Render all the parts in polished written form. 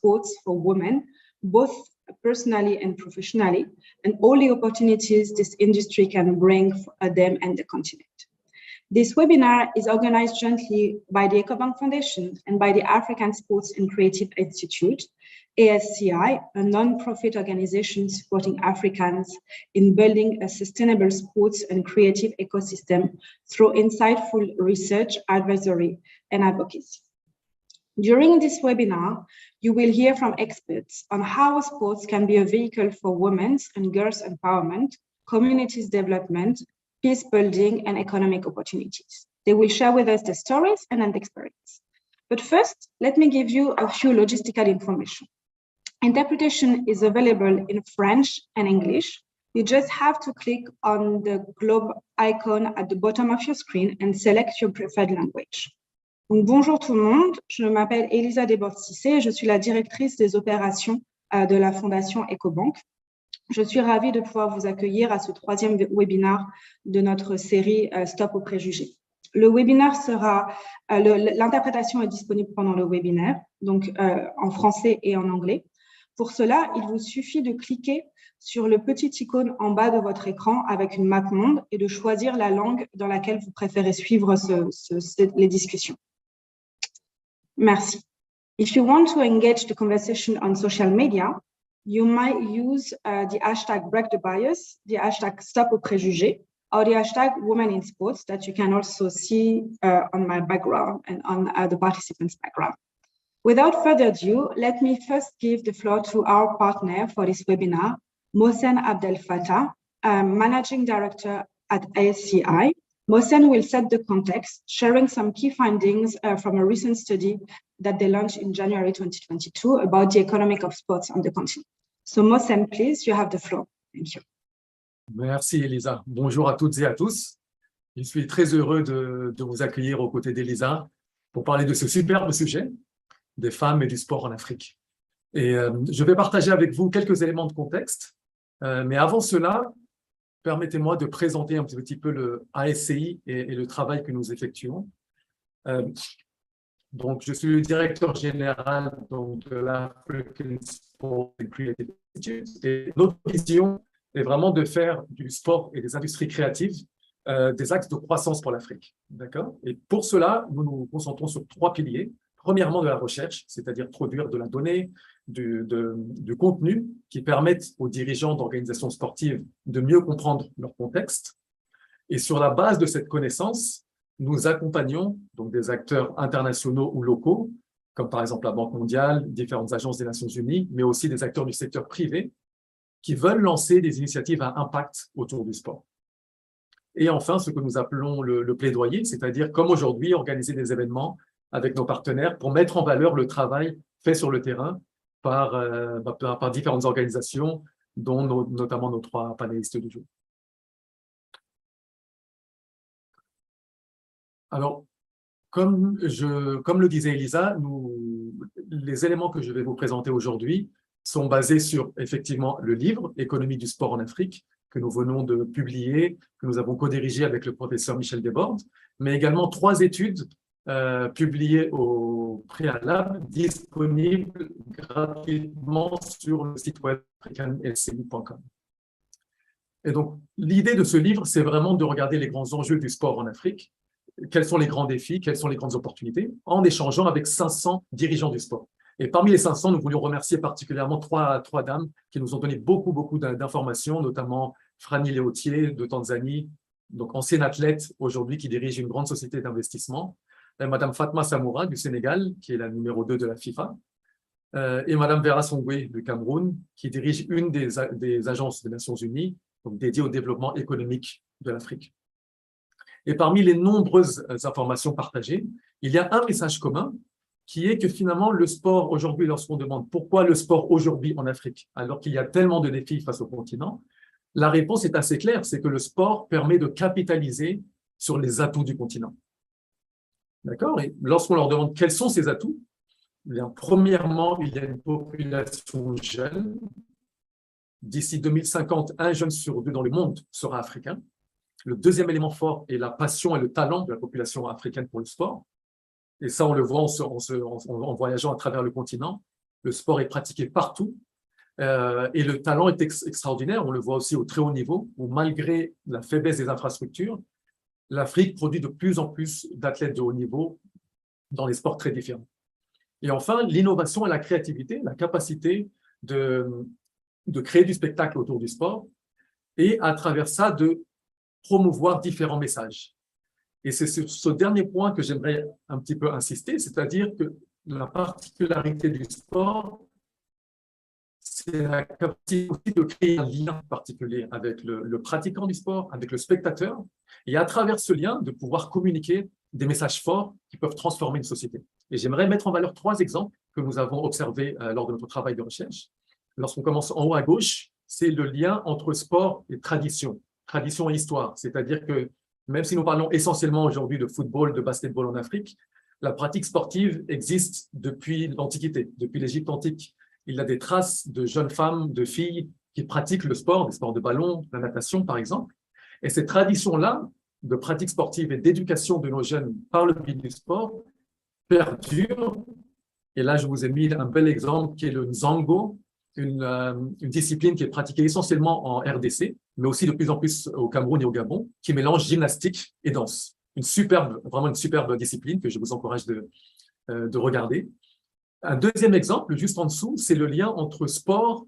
sports for women, both personally and professionally, and all the opportunities this industry can bring for them and the continent. This webinar is organized jointly by the EcoBank Foundation and by the African Sports and Creative Institute, ASCI, a non-profit organization supporting Africans in building a sustainable sports and creative ecosystem through insightful research, advisory, and advocacy. During this webinar, you will hear from experts on how sports can be a vehicle for women's and girls' empowerment, communities development, peace building, and economic opportunities. They will share with us their stories and experience. But first, let me give you a few logistical information. Interpretation is available in French and English. You just have to click on the globe icon at the bottom of your screen and select your preferred language. Donc, bonjour tout le monde, je m'appelle Elisa Desbordes-Cissé, je suis la directrice des opérations de la Fondation EcoBank. Je suis ravie de pouvoir vous accueillir à ce troisième webinaire de notre série Stop aux préjugés. Le webinaire sera, l'interprétation est disponible pendant le webinaire, donc en français et en anglais. Pour cela, il vous suffit de cliquer sur le petit icône en bas de votre écran avec une map monde et de choisir la langue dans laquelle vous préférez suivre les discussions. Merci. If you want to engage the conversation on social media, you might use the hashtag Break the Bias, the hashtag Stop aux préjugés, or the hashtag Women in Sports that you can also see on my background and on the participants' background. Without further ado, let me first give the floor to our partner for this webinar, Mohsen Abdel Fattah, Managing Director at ASCI. Mohsen will set the context, sharing some key findings from a recent study that they launched in January 2022 about the economic of sports on the continent. So Mohsen, please, you have the floor. Thank you. Merci Elisa. Bonjour à toutes et à tous. Je suis très heureux de vous accueillir aux côtés d'Elisa pour parler de ce superbe sujet des femmes et du sport en Afrique. Et je vais partager avec vous quelques éléments de contexte. Mais avant cela, permettez-moi de présenter un petit peu le ASCI et le travail que nous effectuons. Donc, je suis le directeur général de l'African Sport and Creative Institute. Et notre vision est vraiment de faire du sport et des industries créatives des axes de croissance pour l'Afrique. D'accord ? Et pour cela, nous nous concentrons sur 3 piliers. Premièrement, de la recherche, c'est-à-dire produire de la donnée, du contenu qui permettent aux dirigeants d'organisations sportives de mieux comprendre leur contexte. Et sur la base de cette connaissance, nous accompagnons donc des acteurs internationaux ou locaux, comme par exemple la Banque mondiale, différentes agences des Nations Unies, mais aussi des acteurs du secteur privé qui veulent lancer des initiatives à impact autour du sport. Et enfin, ce que nous appelons le plaidoyer, c'est-à-dire comme aujourd'hui, organiser des événements avec nos partenaires pour mettre en valeur le travail fait sur le terrain par différentes organisations, dont notamment nos 3 panélistes du jour. Alors, comme le disait Elisa, les éléments que je vais vous présenter aujourd'hui sont basés sur, effectivement, le livre « Économie du sport en Afrique » que nous venons de publier, que nous avons co-dirigé avec le professeur Michel Desbordes, mais également 3 études publiées au préalable, disponibles gratuitement sur le site web africanlci.com. Et donc, l'idée de ce livre, c'est vraiment de regarder les grands enjeux du sport en Afrique, quels sont les grands défis, quelles sont les grandes opportunités, en échangeant avec 500 dirigeants du sport. Et parmi les 500, nous voulions remercier particulièrement trois dames qui nous ont donné beaucoup d'informations, notamment Franny Léautier de Tanzanie, donc ancienne athlète aujourd'hui qui dirige une grande société d'investissement, Madame Fatma Samoura du Sénégal, qui est la numéro 2 de la FIFA, et Madame Vera Songwe du Cameroun, qui dirige une des agences des Nations Unies, donc dédiée au développement économique de l'Afrique. Et parmi les nombreuses informations partagées, il y a un message commun qui est que finalement le sport aujourd'hui, lorsqu'on demande pourquoi le sport aujourd'hui en Afrique, alors qu'il y a tellement de défis face au continent, la réponse est assez claire, c'est que le sport permet de capitaliser sur les atouts du continent. D'accord ? Et lorsqu'on leur demande quels sont ces atouts, eh bien, premièrement, il y a une population jeune. D'ici 2050, 1 jeune sur 2 dans le monde sera africain. Le deuxième élément fort est la passion et le talent de la population africaine pour le sport. Et ça, on le voit en voyageant à travers le continent. Le sport est pratiqué partout et le talent est extraordinaire. On le voit aussi au très haut niveau, où malgré la faiblesse des infrastructures, l'Afrique produit de plus en plus d'athlètes de haut niveau dans les sports très différents. Et enfin, l'innovation et la créativité, la capacité de créer du spectacle autour du sport et à travers ça de promouvoir différents messages. Et c'est sur ce dernier point que j'aimerais un petit peu insister, c'est-à-dire que la particularité du sport, c'est la capacité aussi de créer un lien particulier avec le pratiquant du sport, avec le spectateur, et à travers ce lien, de pouvoir communiquer des messages forts qui peuvent transformer une société. Et j'aimerais mettre en valeur 3 exemples que nous avons observés lors de notre travail de recherche. Lorsqu'on commence en haut à gauche, c'est le lien entre sport et tradition et histoire. C'est-à-dire que même si nous parlons essentiellement aujourd'hui de football, de basketball en Afrique, la pratique sportive existe depuis l'Antiquité, depuis l'Égypte antique. Il y a des traces de jeunes femmes, de filles qui pratiquent le sport, des sports de ballon, la natation par exemple. Et ces traditions-là de pratique sportive et d'éducation de nos jeunes par le biais du sport perdurent. Et là, je vous ai mis un bel exemple qui est le Nzango, une discipline qui est pratiquée essentiellement en RDC, mais aussi de plus en plus au Cameroun et au Gabon, qui mélange gymnastique et danse. Vraiment une superbe discipline que je vous encourage de regarder. Un deuxième exemple, juste en dessous, c'est le lien entre sport,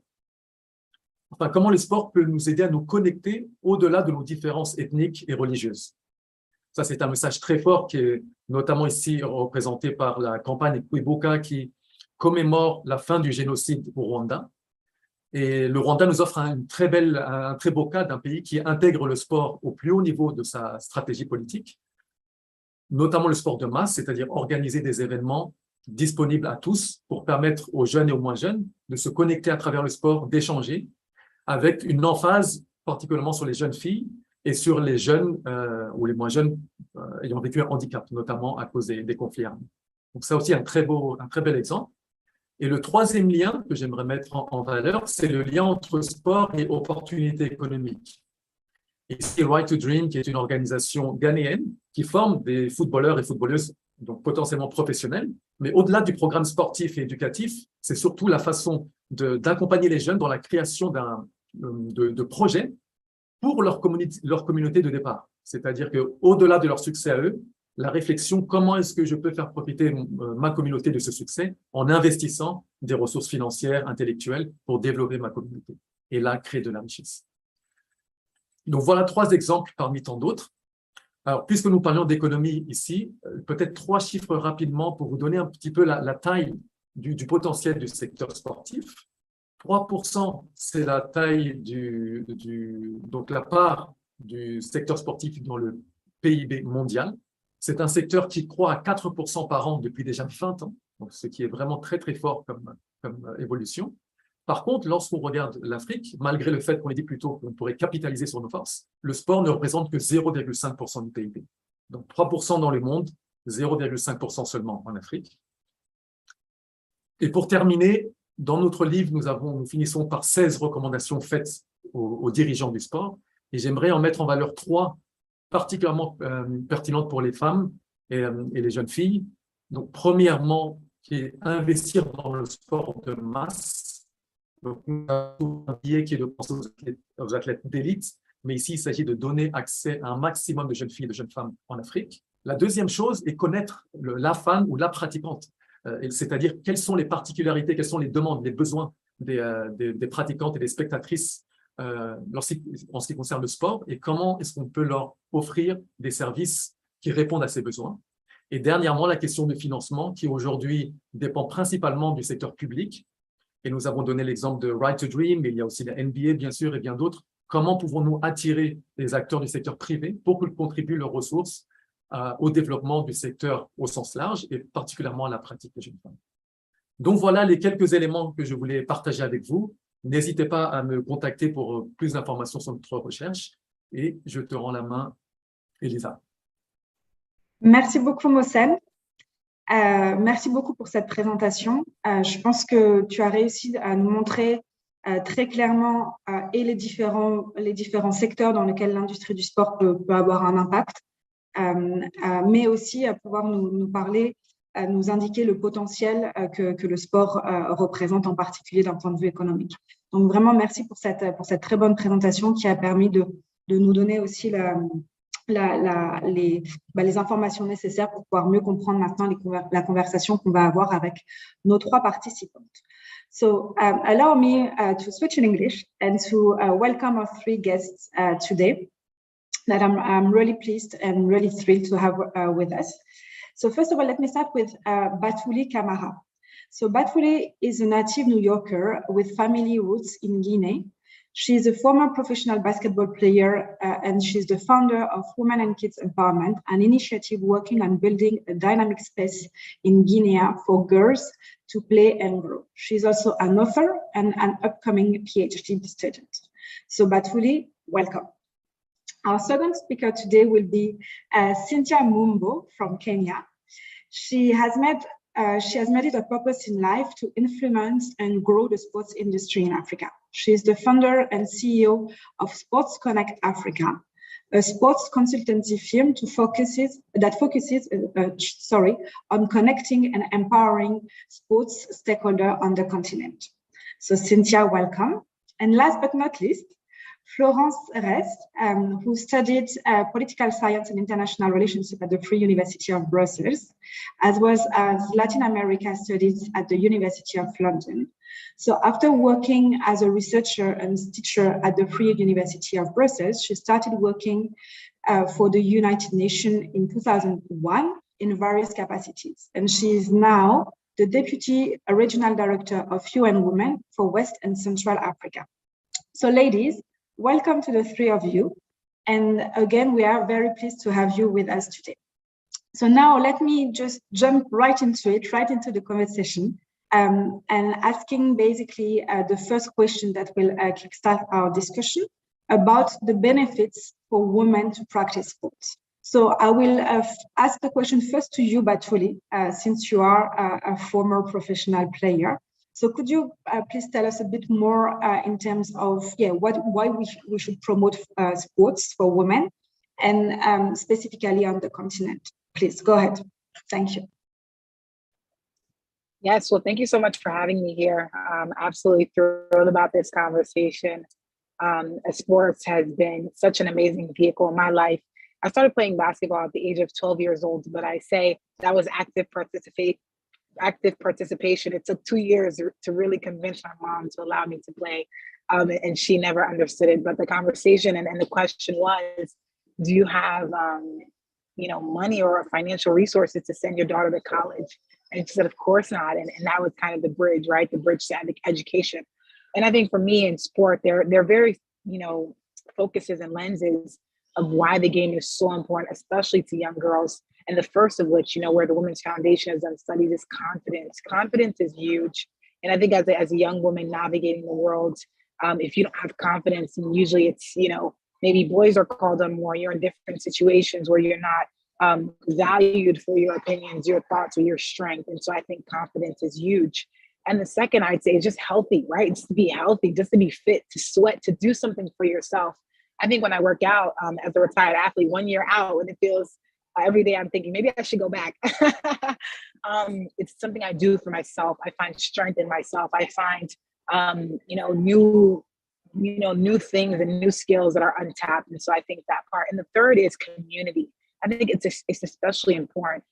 enfin comment le sport peut nous aider à nous connecter au-delà de nos différences ethniques et religieuses. Ça, c'est un message très fort qui est notamment ici représenté par la campagne Kwibuka qui commémore la fin du génocide au Rwanda. Et le Rwanda nous offre un très beau cas d'un pays qui intègre le sport au plus haut niveau de sa stratégie politique, notamment le sport de masse, c'est-à-dire organiser des événements disponibles à tous pour permettre aux jeunes et aux moins jeunes de se connecter à travers le sport, d'échanger, avec une emphase particulièrement sur les jeunes filles et sur les jeunes ou les moins jeunes ayant vécu un handicap, notamment à cause des conflits armés. Donc ça aussi un très bel exemple. Et le troisième lien que j'aimerais mettre en valeur, c'est le lien entre sport et opportunités économiques. Ici, Right to Dream, qui est une organisation ghanéenne qui forme des footballeurs et footballeuses, donc potentiellement professionnels, mais au-delà du programme sportif et éducatif, c'est surtout la façon d'accompagner les jeunes dans la création de projets pour leur communauté de départ. C'est-à-dire qu'au-delà de leur succès à eux, la réflexion, comment est-ce que je peux faire profiter ma communauté de ce succès en investissant des ressources financières, intellectuelles pour développer ma communauté et là, créer de la richesse. Donc, voilà 3 exemples parmi tant d'autres. Alors, puisque nous parlions d'économie ici, peut-être 3 chiffres rapidement pour vous donner un petit peu la taille du potentiel du secteur sportif. 3%, c'est la taille donc la part du secteur sportif dans le PIB mondial. C'est un secteur qui croît à 4% par an depuis déjà 20 ans, donc ce qui est vraiment très, très fort comme évolution. Par contre, lorsqu'on regarde l'Afrique, malgré le fait qu'on ait dit plus tôt qu'on pourrait capitaliser sur nos forces, le sport ne représente que 0,5% du PIB. Donc 3% dans le monde, 0,5% seulement en Afrique. Et pour terminer, dans notre livre, nous finissons par 16 recommandations faites aux dirigeants du sport. Et j'aimerais en mettre en valeur 3 particulièrement pertinentes pour les femmes et les jeunes filles. Donc, premièrement, qui est investir dans le sport de masse. Donc, nous avons un biais qui est de penser aux athlètes d'élite, mais ici, il s'agit de donner accès à un maximum de jeunes filles et de jeunes femmes en Afrique. La deuxième chose est connaître la femme ou la pratiquante, c'est-à-dire quelles sont les particularités, quelles sont les demandes, les besoins des pratiquantes et des spectatrices en ce qui concerne le sport et comment est-ce qu'on peut leur offrir des services qui répondent à ces besoins. Et dernièrement, la question du financement qui aujourd'hui dépend principalement du secteur public. Et nous avons donné l'exemple de Right to Dream, mais il y a aussi la NBA, bien sûr, et bien d'autres. Comment pouvons-nous attirer les acteurs du secteur privé pour qu'ils contribuent leurs ressources au développement du secteur au sens large et particulièrement à la pratique des jeunes femmes. Donc voilà les quelques éléments que je voulais partager avec vous. N'hésitez pas à me contacter pour plus d'informations sur notre recherche et je te rends la main, Elisa. Merci beaucoup, Mohsen. Merci beaucoup pour cette présentation. Je pense que tu as réussi à nous montrer très clairement et les différents secteurs dans lesquels l'industrie du sport peut avoir un impact, mais aussi à pouvoir nous parler nous indiquer le potentiel que le sport représente, en particulier d'un point de vue économique. Donc vraiment, merci pour cette très bonne présentation qui a permis de nous donner aussi les informations nécessaires pour pouvoir mieux comprendre maintenant la conversation qu'on va avoir avec nos 3 participantes. So allow me to switch in English and to welcome our 3 guests today that I'm really pleased and really thrilled to have with us. So first of all, let me start with Batouli Kamara. So Batouli is a native New Yorker with family roots in Guinea. She's a former professional basketball player and she's the founder of Women and Kids Empowerment, an initiative working on building a dynamic space in Guinea for girls to play and grow. She's also an author and an upcoming PhD student. So Batouli, welcome. Our second speaker today will be Cynthia Mumbo from Kenya. She has made it a purpose in life to influence and grow the sports industry in Africa. She is the founder and CEO of Sports Connect Africa, a sports consultancy firm that focuses on connecting and empowering sports stakeholders on the continent. So Cynthia, welcome. And last but not least, Florence Rest, who studied political science and international relationship at the Free University of Brussels, as well as Latin America studies at the University of London. So after working as a researcher and teacher at the Free University of Brussels, she started working for the United Nations in 2001 in various capacities. And she is now the Deputy Regional Director of UN Women for West and Central Africa. So ladies, welcome to the 3 of you. And again, we are very pleased to have you with us today. So now let me just jump right into the conversation and asking basically the first question that will kickstart our discussion about the benefits for women to practice sports. So I will ask the question first to you, Batouli, since you are a former professional player. So could you please tell us a bit more in terms of why we should promote sports for women and specifically on the continent? Please go ahead. Thank you. Yes, well, thank you so much for having me here. I'm absolutely thrilled about this conversation. Sports has been such an amazing vehicle in my life. I started playing basketball at the age of 12 years old, but I say that was active participation. It took 2 years to really convince my mom to allow me to play. And she never understood it. But the conversation and the question was, do you have, money or financial resources to send your daughter to college? And she said, of course not. And that was kind of the bridge, right? The bridge to education. And I think for me in sport, there are very, focuses and lenses of why the game is so important, especially to young girls. And the first of which, where the Women's Foundation has done studies, is confidence. Confidence is huge. And I think as a young woman navigating the world, if you don't have confidence, and usually it's, maybe boys are called on more, you're in different situations where you're not valued for your opinions, your thoughts, or your strength. And so I think confidence is huge. And the second I'd say is just healthy, right? Just to be healthy, just to be fit, to sweat, to do something for yourself. I think when I work out as a retired athlete, 1 year out, and it feels every day I'm thinking, maybe I should go back. It's something I do for myself. I find strength in myself. I find, new things and new skills that are untapped. And so I think that part. And the third is community. I think it's especially important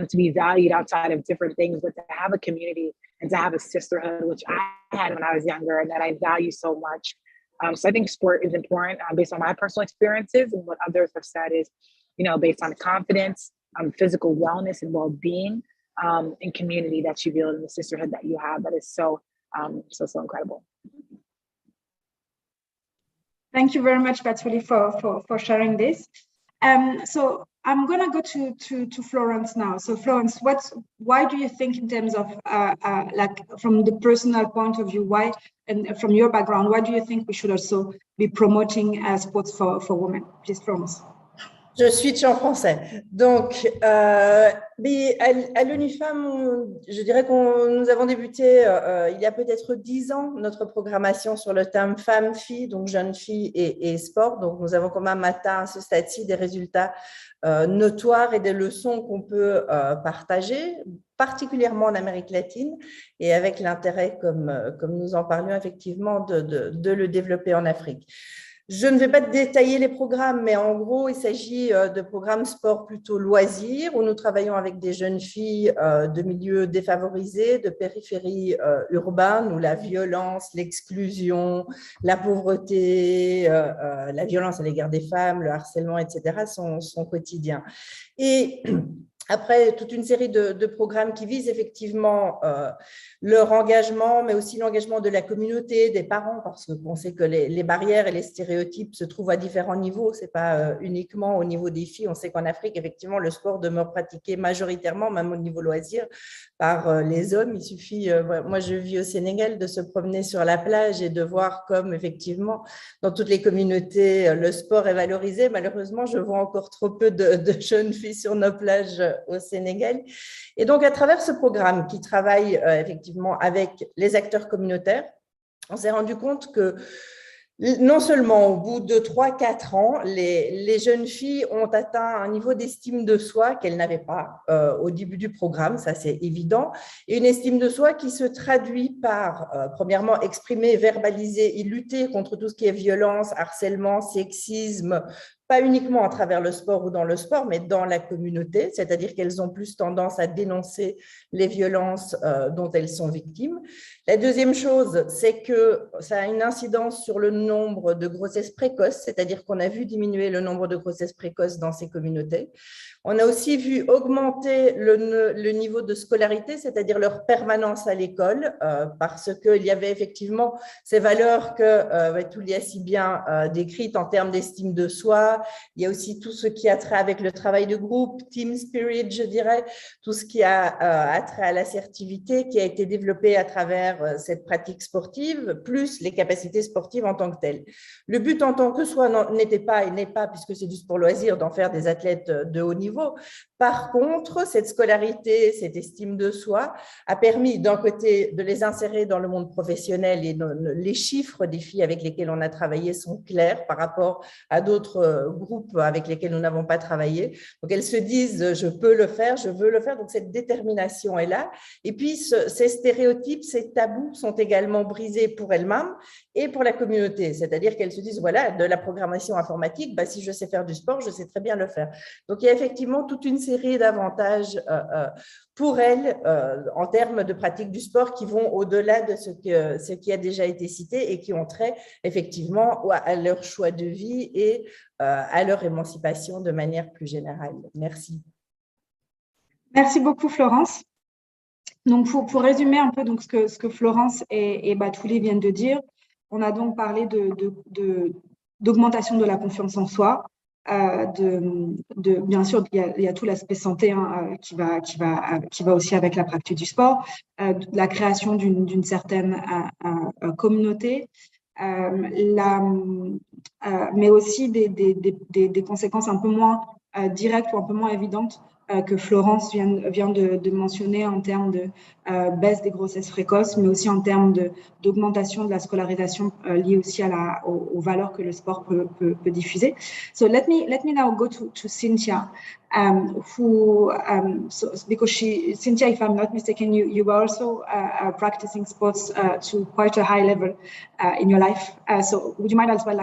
to be valued outside of different things, but to have a community and to have a sisterhood, which I had when I was younger and that I value so much. So I think sport is important based on my personal experiences, and what others have said is, based on confidence, physical wellness and well-being, and community that you build, and the sisterhood that you have, that is so incredible. Thank you very much, Batouli, for sharing this. So I'm gonna go to Florence now. So Florence, why do you think, in terms of from the personal point of view, why, and from your background, why do you think we should also be promoting sports for women? Please, Florence. Je switch en français. Donc, mais à l'ONU Femmes, je dirais que nous avons débuté il y a peut-être 10 ans notre programmation sur le thème femmes, filles, donc jeunes filles et sport. Donc, nous avons quand même atteint à ce stade-ci des résultats notoires et des leçons qu'on peut partager, particulièrement en Amérique latine, et avec l'intérêt, comme nous en parlions effectivement, de le développer en Afrique. Je ne vais pas détailler les programmes, mais en gros, il s'agit de programmes sport plutôt loisirs, où nous travaillons avec des jeunes filles de milieux défavorisés, de périphéries urbaines, où la violence, l'exclusion, la pauvreté, la violence à l'égard des femmes, le harcèlement, etc. sont quotidiens. Et après, toute une série de programmes qui visent effectivement leur engagement, mais aussi l'engagement de la communauté, des parents, parce qu'on sait que les barrières et les stéréotypes se trouvent à différents niveaux. Ce n'est pas uniquement au niveau des filles. On sait qu'en Afrique, effectivement, le sport demeure pratiqué majoritairement, même au niveau loisir, par les hommes. Il suffit, moi je vis au Sénégal, de se promener sur la plage et de voir comme, effectivement, dans toutes les communautés, le sport est valorisé. Malheureusement, je vois encore trop peu de jeunes filles sur nos plages au Sénégal. Et donc, à travers ce programme qui travaille effectivement avec les acteurs communautaires, on s'est rendu compte que non seulement au bout de 3-4 ans, les jeunes filles ont atteint un niveau d'estime de soi qu'elles n'avaient pas au début du programme, ça c'est évident, et une estime de soi qui se traduit par, premièrement, exprimer, verbaliser et lutter contre tout ce qui est violence, harcèlement, sexisme, pas uniquement à travers le sport ou dans le sport, mais dans la communauté, c'est-à-dire qu'elles ont plus tendance à dénoncer les violences dont elles sont victimes. La deuxième chose, c'est que ça a une incidence sur le nombre de grossesses précoces, c'est-à-dire qu'on a vu diminuer le nombre de grossesses précoces dans ces communautés. On a aussi vu augmenter le niveau de scolarité, c'est-à-dire leur permanence à l'école, parce qu'il y avait effectivement ces valeurs que Toulia si bien décrites en termes d'estime de soi. Il y a aussi tout ce qui a trait avec le travail de groupe, team spirit, je dirais, tout ce qui a trait à l'assertivité qui a été développé à travers cette pratique sportive, plus les capacités sportives en tant que telles. Le but en tant que soi n'était pas et n'est pas, puisque c'est du sport loisir, d'en faire des athlètes de haut niveau. Par contre, cette scolarité, cette estime de soi a permis d'un côté de les insérer dans le monde professionnel et les chiffres des filles avec lesquelles on a travaillé sont clairs par rapport à d'autres groupes avec lesquels nous n'avons pas travaillé. Donc, elles se disent « je peux le faire, je veux le faire ». Donc, cette détermination est là. Et puis, ces stéréotypes, ces tabous sont également brisés pour elles-mêmes et pour la communauté. C'est-à-dire qu'elles se disent « voilà, de la programmation informatique, si je sais faire du sport, je sais très bien le faire ». Donc, il y a effectivement toute une série d'avantages pour elles en termes de pratique du sport qui vont au-delà de ce qui a déjà été cité et qui ont trait effectivement à leur choix de vie et à leur émancipation de manière plus générale. Merci. Merci beaucoup, Florence. Donc, pour résumer un peu donc, ce que Florence et Batouli viennent de dire, on a donc parlé d'augmentation de la confiance en soi, bien sûr, il y a tout l'aspect santé qui va aussi avec la pratique du sport, la création d'une certaine communauté, mais aussi des conséquences un peu moins directes ou un peu moins évidentes que Florence vient de mentionner en termes de baisse des grossesses précoces, mais aussi en termes d'augmentation de la scolarisation liée aussi aux valeurs que le sport peut diffuser. So let me now go to Cynthia, because Cynthia, if I'm not mistaken, you were also practicing sports to quite a high level in your life. So would you mind as well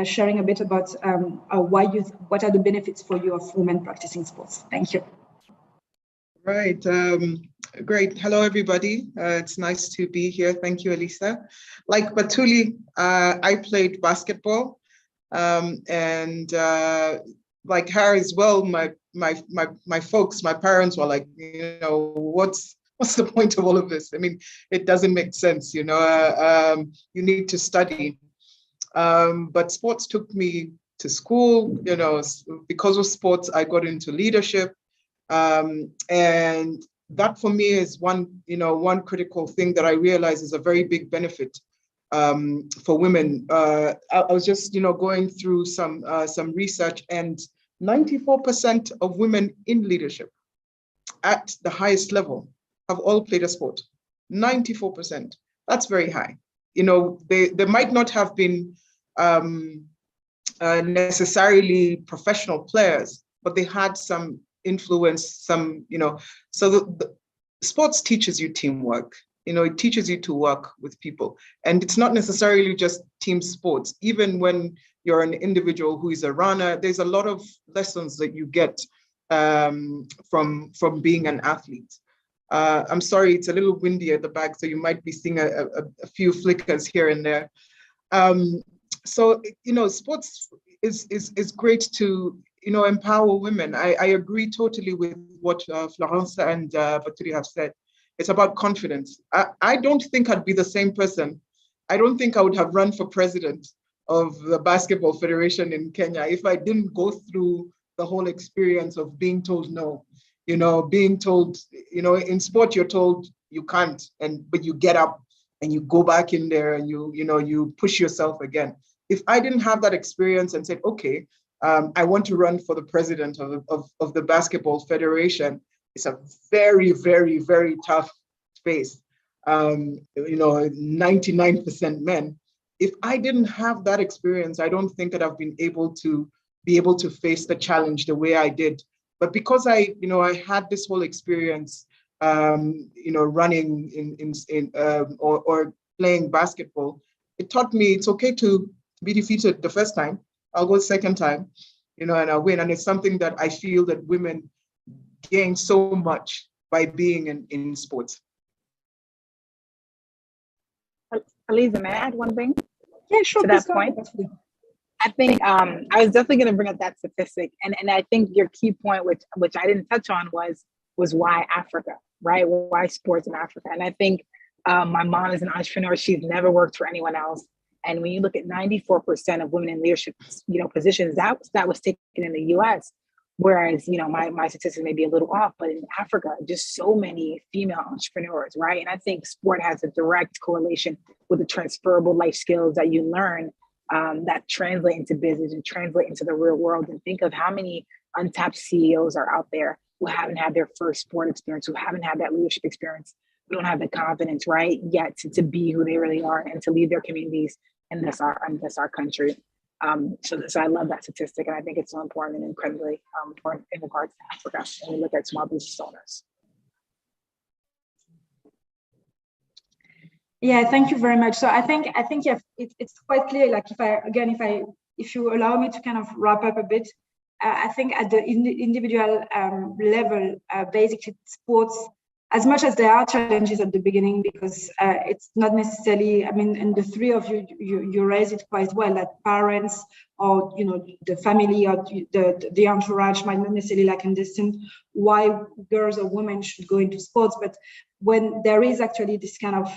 sharing a bit about what are the benefits for you of women practicing sports? Thank you. Right. Great. Hello, everybody. It's nice to be here. Thank you, Elisa. Like Batuli, I played basketball, and like her as well. My folks, my parents were like, you know, what's the point of all of this? I mean, it doesn't make sense. You know, you need to study. But sports took me to school. You know, because of sports, I got into leadership. And that for me is one critical thing that I realize is a very big benefit for women. I was just, going through some research, and 94% of women in leadership at the highest level have all played a sport. 94%. That's very high. You know, they might not have been necessarily professional players, but they had some influence, some, you know, so the sports teaches you teamwork. You know, it teaches you to work with people. And it's not necessarily just team sports. Even when you're an individual who is a runner, there's a lot of lessons that you get from being an athlete. I'm sorry, it's a little windy at the back, so you might be seeing a few flickers here and there. So, you know, sports is great to, you know, empower women. I agree totally with what Florence and Baturi have said. It's about confidence. I don't think I'd be the same person. I don't think I would have run for president of the Basketball Federation in Kenya if I didn't go through the whole experience of being told no. You know, being told, you know, in sport, you're told you can't, but you get up and you go back in there and you push yourself again. If I didn't have that experience and said, okay, I want to run for the president of the Basketball Federation, it's a very, very, very tough space. You know, 99% men. If I didn't have that experience, I don't think that I've been able to face the challenge the way I did. But because I had this whole experience, you know, running or playing basketball, it taught me it's okay to be defeated the first time. I'll go the second time, you know, and I'll win. And it's something that I feel that women gain so much by being in sports. Aliza, may I add one thing? Yeah, sure. To that point? I think I was definitely going to bring up that statistic, and I think your key point, which I didn't touch on, was why Africa, right? Why sports in Africa? And I think my mom is an entrepreneur; she's never worked for anyone else. And when you look at 94% of women in leadership, you know, positions, that was taken in the U.S. Whereas, you know, my statistics may be a little off, but in Africa, just so many female entrepreneurs, right? And I think sport has a direct correlation with the transferable life skills that you learn that translate into business and translate into the real world. And think of how many untapped CEOs are out there who haven't had their first sport experience, who haven't had that leadership experience, who don't have the confidence, right, yet to be who they really are and to lead their communities and that's our country. So I love that statistic, and I think it's so important and incredibly important in regards to Africa when we look at small business owners. Yeah, thank you very much. So I think yeah, it's quite clear. Like if you allow me to kind of wrap up a bit, I think at the individual level, basically sports, as much as there are challenges at the beginning, because it's not necessarily, I mean, and the three of you raise it quite well, that parents or, you know, the family or the entourage might not necessarily like understand why girls or women should go into sports. But when there is actually this kind of,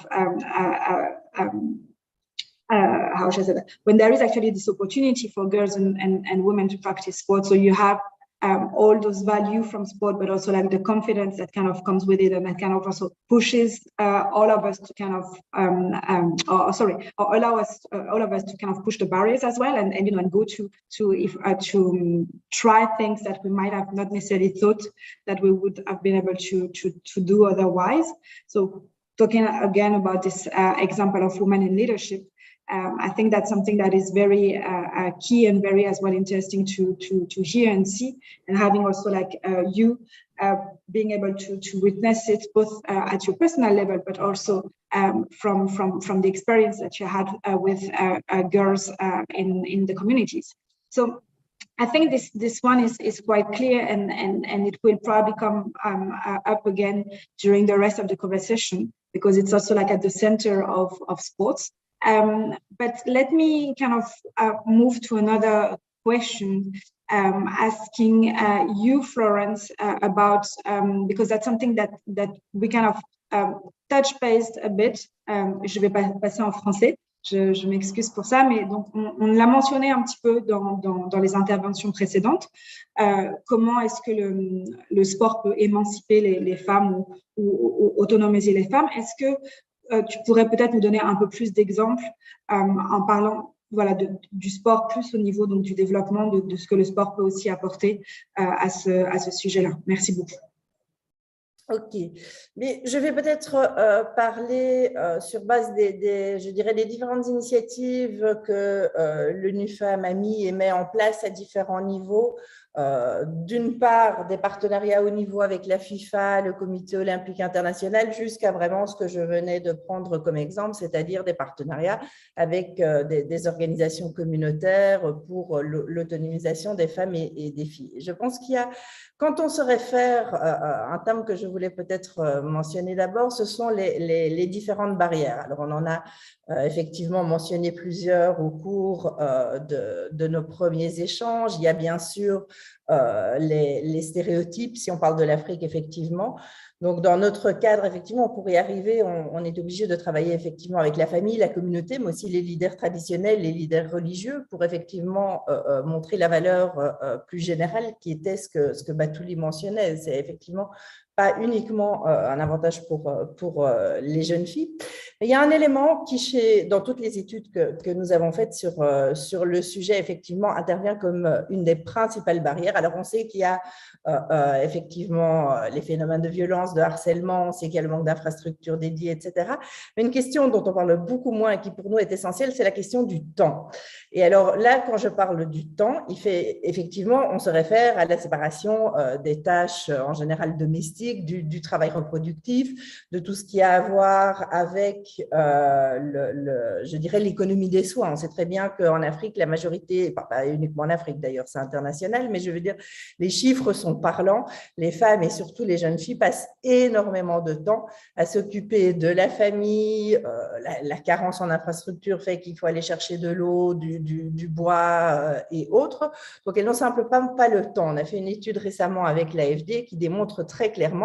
how should I say that? When there is actually this opportunity for girls and women to practice sports, so you have all those value from sport, but also like the confidence that kind of comes with it, and that kind of also pushes all of us to kind of allow us all of us to kind of push the barriers as well, and you know, and go to try things that we might have not necessarily thought that we would have been able to do otherwise. So talking again about this example of women in leadership, I think that's something that is very key and very as well interesting to hear and see, and having also like you being able to witness it both at your personal level, but also from the experience that you had with girls in the communities. So I think this one is quite clear, and it will probably come up again during the rest of the conversation, because it's also like at the center of sports. But let me kind of move to another question, asking you, Florence, about, because that's something that we kind of touch based a bit. Je vais passer en français. Je m'excuse pour ça, mais donc on l'a mentionné un petit peu dans les interventions précédentes. Comment est-ce que le sport peut émanciper les femmes ou autonomiser les femmes? Est-ce que tu pourrais peut-être nous donner un peu plus d'exemples en parlant voilà, du sport plus au niveau donc, du développement de ce que le sport peut aussi apporter à ce sujet-là. Merci beaucoup. Ok, mais je vais peut-être parler sur base je dirais, des différentes initiatives que l'ONU Femmes a mis et met en place à différents niveaux. D'une part, des partenariats au niveau avec la FIFA, le Comité olympique international, jusqu'à vraiment ce que je venais de prendre comme exemple, c'est-à-dire des partenariats avec des organisations communautaires pour l'autonomisation des femmes et des filles. Je pense qu'il y a, quand on se réfère à un terme que je voulais peut-être mentionner d'abord, ce sont les différentes barrières. Alors, on en a effectivement mentionné plusieurs au cours de nos premiers échanges. Il y a bien sûr les stéréotypes, si on parle de l'Afrique, effectivement. Donc, dans notre cadre, effectivement, pour y arriver, on est obligé de travailler effectivement avec la famille, la communauté, mais aussi les leaders traditionnels, les leaders religieux, pour effectivement montrer la valeur plus générale qui était ce que Batouli mentionnait. C'est effectivement pas uniquement un avantage pour les jeunes filles. Mais il y a un élément qui, dans toutes les études que nous avons faites sur le sujet, effectivement, intervient comme une des principales barrières. Alors, on sait qu'il y a effectivement les phénomènes de violence, de harcèlement, on sait qu'il y a le manque d'infrastructures dédiées, etc. Mais une question dont on parle beaucoup moins et qui pour nous est essentielle, c'est la question du temps. Et alors là, quand je parle du temps, effectivement, on se réfère à la séparation des tâches en général domestiques, du travail reproductif, de tout ce qui a à voir avec, je dirais, l'économie des soins. On sait très bien qu'en Afrique, la majorité, pas uniquement en Afrique d'ailleurs, c'est international, mais je veux dire, les chiffres sont parlants. Les femmes et surtout les jeunes filles passent énormément de temps à s'occuper de la famille. La carence en infrastructure fait qu'il faut aller chercher de l'eau, du bois et autres. Donc, elles n'ont simplement pas le temps. On a fait une étude récemment avec l'AFD qui démontre très clairement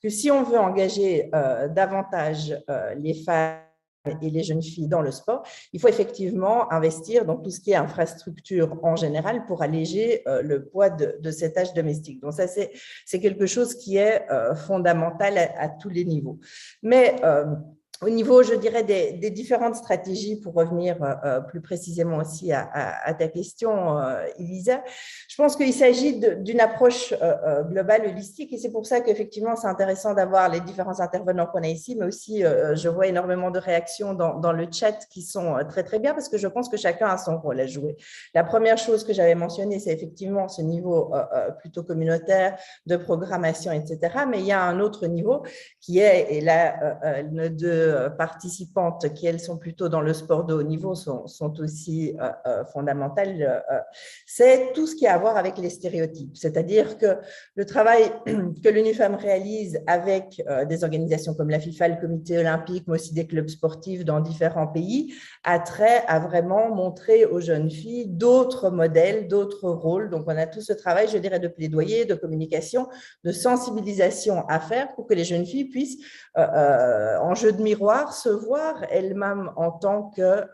que si on veut engager davantage les femmes et les jeunes filles dans le sport, il faut effectivement investir dans tout ce qui est infrastructure en général pour alléger le poids de ces tâches domestiques. Donc ça, c'est quelque chose qui est fondamental à tous les niveaux. Mais au niveau, je dirais, des différentes stratégies, pour revenir plus précisément aussi à ta question, Elisa, je pense qu'il s'agit d'une approche globale, holistique, et c'est pour ça qu'effectivement, c'est intéressant d'avoir les différents intervenants qu'on a ici, mais aussi, je vois énormément de réactions dans le chat qui sont très, très bien, parce que je pense que chacun a son rôle à jouer. La première chose que j'avais mentionnée, c'est effectivement ce niveau plutôt communautaire de programmation, etc., mais il y a un autre niveau qui est, et là, nos deux participantes qui, elles, sont plutôt dans le sport de haut niveau, sont aussi fondamentales. C'est tout ce qui a à voir avec les stéréotypes. C'est-à-dire que le travail que l'ONU Femmes réalise avec des organisations comme la FIFA, le Comité olympique, mais aussi des clubs sportifs dans différents pays, a trait à vraiment montrer aux jeunes filles d'autres modèles, d'autres rôles. Donc, on a tout ce travail, je dirais, de plaidoyer, de communication, de sensibilisation à faire pour que les jeunes filles puissent, en jeu de miroir, se voir elles-mêmes en tant que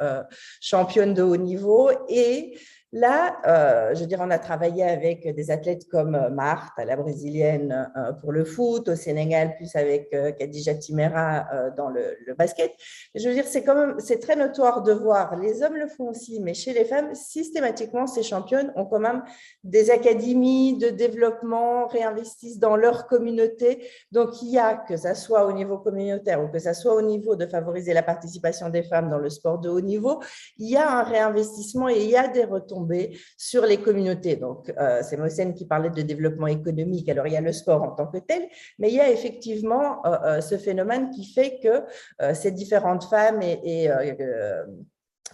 championnes de haut niveau. Et là, je veux dire, on a travaillé avec des athlètes comme Marthe, la brésilienne, pour le foot, au Sénégal, plus avec Khadija Timera dans le basket. Je veux dire, c'est très notoire de voir, les hommes le font aussi, mais chez les femmes, systématiquement, ces championnes ont quand même des académies de développement, réinvestissent dans leur communauté. Donc, il y a, que ça soit au niveau communautaire ou que ça soit au niveau de favoriser la participation des femmes dans le sport de haut niveau, il y a un réinvestissement et il y a des retombées sur les communautés. Donc, c'est Mohsen qui parlait de développement économique. Alors, il y a le sport en tant que tel, mais il y a effectivement ce phénomène qui fait que ces différentes femmes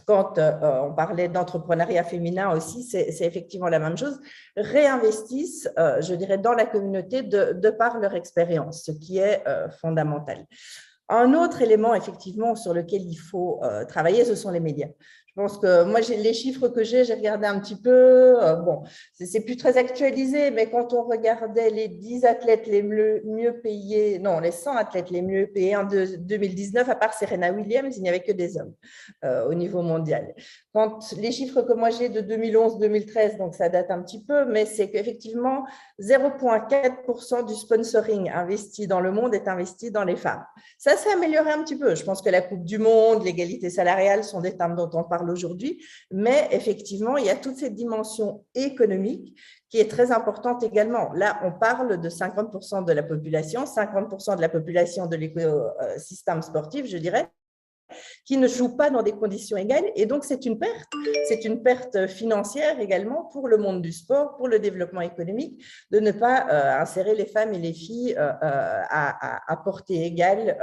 quand on parlait d'entrepreneuriat féminin aussi, c'est effectivement la même chose, réinvestissent, je dirais, dans la communauté de par leur expérience, ce qui est fondamental. Un autre élément, effectivement, sur lequel il faut travailler, ce sont les médias. Je pense que moi, les chiffres que j'ai regardé un petit peu. Bon, c'est plus très actualisé, mais quand on regardait les 10 athlètes les mieux payés, non, les 100 athlètes les mieux payés en 2019, à part Serena Williams, il n'y avait que des hommes au niveau mondial. Quand les chiffres que moi j'ai de 2011-2013, donc ça date un petit peu, mais c'est qu'effectivement, 0,4% du sponsoring investi dans le monde est investi dans les femmes. Ça s'est amélioré un petit peu. Je pense que la Coupe du Monde, l'égalité salariale sont des termes dont on parle parle aujourd'hui, mais effectivement, il y a toute cette dimension économique qui est très importante également. Là, on parle de 50% de la population, 50% de la population de l'écosystème sportif, je dirais, qui ne jouent pas dans des conditions égales. Et donc, c'est une perte financière également pour le monde du sport, pour le développement économique, de ne pas insérer les femmes et les filles à portée égale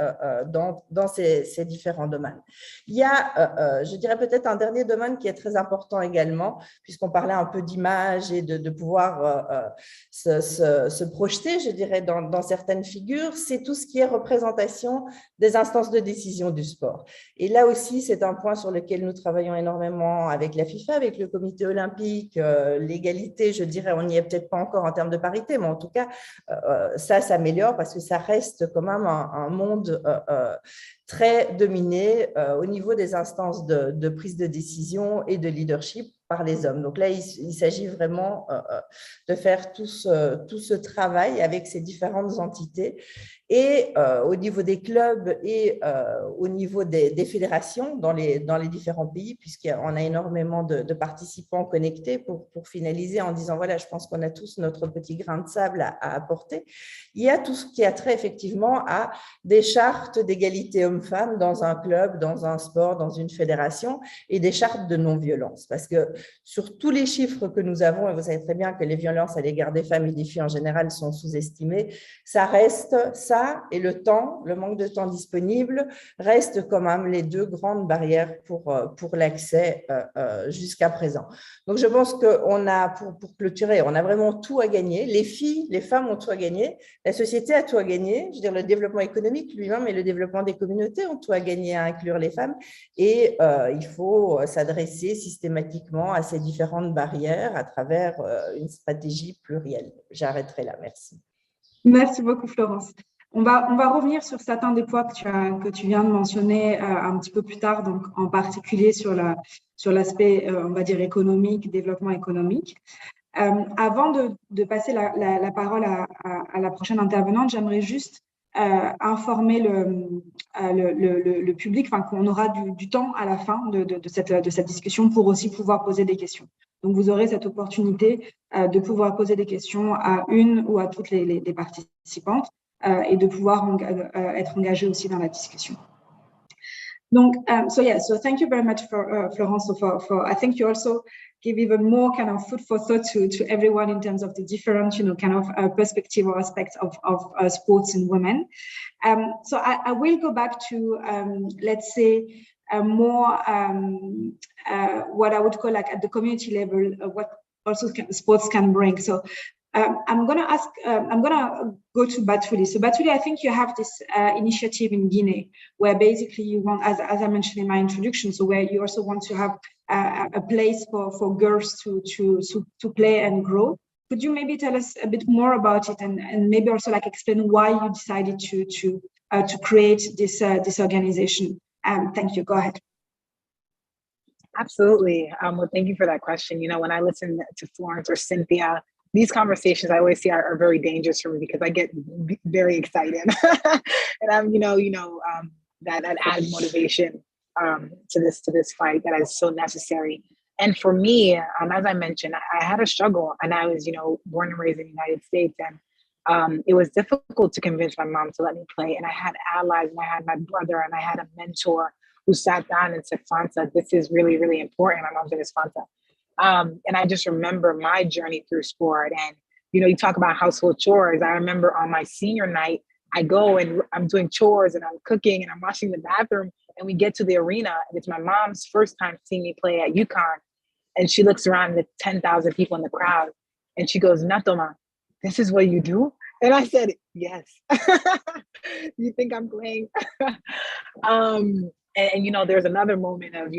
dans ces différents domaines. Il y a, je dirais peut-être un dernier domaine qui est très important également, puisqu'on parlait un peu d'image et de pouvoir se projeter, je dirais, dans certaines figures, c'est tout ce qui est représentation des instances de décision du sport. Et là aussi, c'est un point sur lequel nous travaillons énormément avec la FIFA, avec le comité olympique, l'égalité, je dirais, on n'y est peut-être pas encore en termes de parité, mais en tout cas, ça s'améliore parce que ça reste quand même un monde très dominé au niveau des instances de prise de décision et de leadership par les hommes. Donc là, il s'agit vraiment de faire tout ce travail avec ces différentes entités. Et au niveau des clubs et au niveau des fédérations dans les différents pays, puisqu'on a énormément de participants connectés pour finaliser en disant, voilà, je pense qu'on a tous notre petit grain de sable à apporter. Il y a tout ce qui a trait effectivement à des chartes d'égalité hommes-femmes dans un club, dans un sport, dans une fédération, et des chartes de non-violence. Parce que sur tous les chiffres que nous avons, et vous savez très bien que les violences à l'égard des femmes et des filles en général sont sous-estimées, ça reste ça et le temps, le manque de temps disponible restent quand même les deux grandes barrières pour l'accès jusqu'à présent. Donc, je pense qu'on a, pour clôturer, on a vraiment tout à gagner. Les filles, les femmes ont tout à gagner. La société a tout à gagner. Je veux dire, le développement économique lui-même et le développement des communautés ont tout à gagner à inclure les femmes. Et il faut s'adresser systématiquement à ces différentes barrières à travers une stratégie plurielle. J'arrêterai là. Merci. Merci beaucoup, Florence. On va revenir sur certains des points que tu viens de mentionner un petit peu plus tard, donc en particulier sur l'aspect, on va dire, économique, développement économique. Avant de passer la parole à la prochaine intervenante, j'aimerais juste informer le public, enfin, qu'on aura du temps à la fin de cette discussion pour aussi pouvoir poser des questions. Donc, vous aurez cette opportunité de pouvoir poser des questions à une ou à toutes les participantes. Et de pouvoir être engagé aussi dans la discussion. Donc, so thank you very much for Florence for I think you also give even more kind of food for thought to everyone in terms of the different, kind of perspective or aspects of sports and women. So I will go back to, let's say, more what I would call like at the community level, what also sports can bring. So I'm going to go to Batuli. So Batuli, I think you have this initiative in Guinea where basically you want, as I mentioned in my introduction, so where you also want to have a place for girls to play and grow. Could you maybe tell us a bit more about it and maybe also like explain why you decided to create this organization? Thank you. Go ahead. Absolutely. Well, thank you for that question. When I listen to Florence or Cynthia, these conversations I always see are very dangerous for me because I get very excited, and I'm, that adds motivation to this fight that is so necessary. And for me, as I mentioned, I had a struggle, and I was, born and raised in the United States, and it was difficult to convince my mom to let me play. And I had allies, and I had my brother, and I had a mentor who sat down and said, "Fansa, this is really, really important." My mom's name is Fansa. And I just remember my journey through sport. And, you talk about household chores. I remember on my senior night, I go and I'm doing chores and I'm cooking and I'm washing the bathroom. And we get to the arena and it's my mom's first time seeing me play at UConn. And she looks around at 10,000 people in the crowd and she goes, "Natoma, this is what you do?" And I said, "Yes." You think I'm playing? And there's another moment of,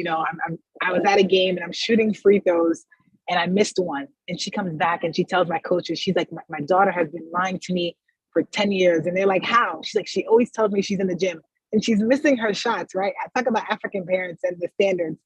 I was at a game and I'm shooting free throws and I missed one. And she comes back and she tells my coaches, she's like, my daughter has been lying to me for 10 years. And they're like, "How?" She's like, "She always tells me she's in the gym and she's missing her shots," right? I talk about African parents and the standards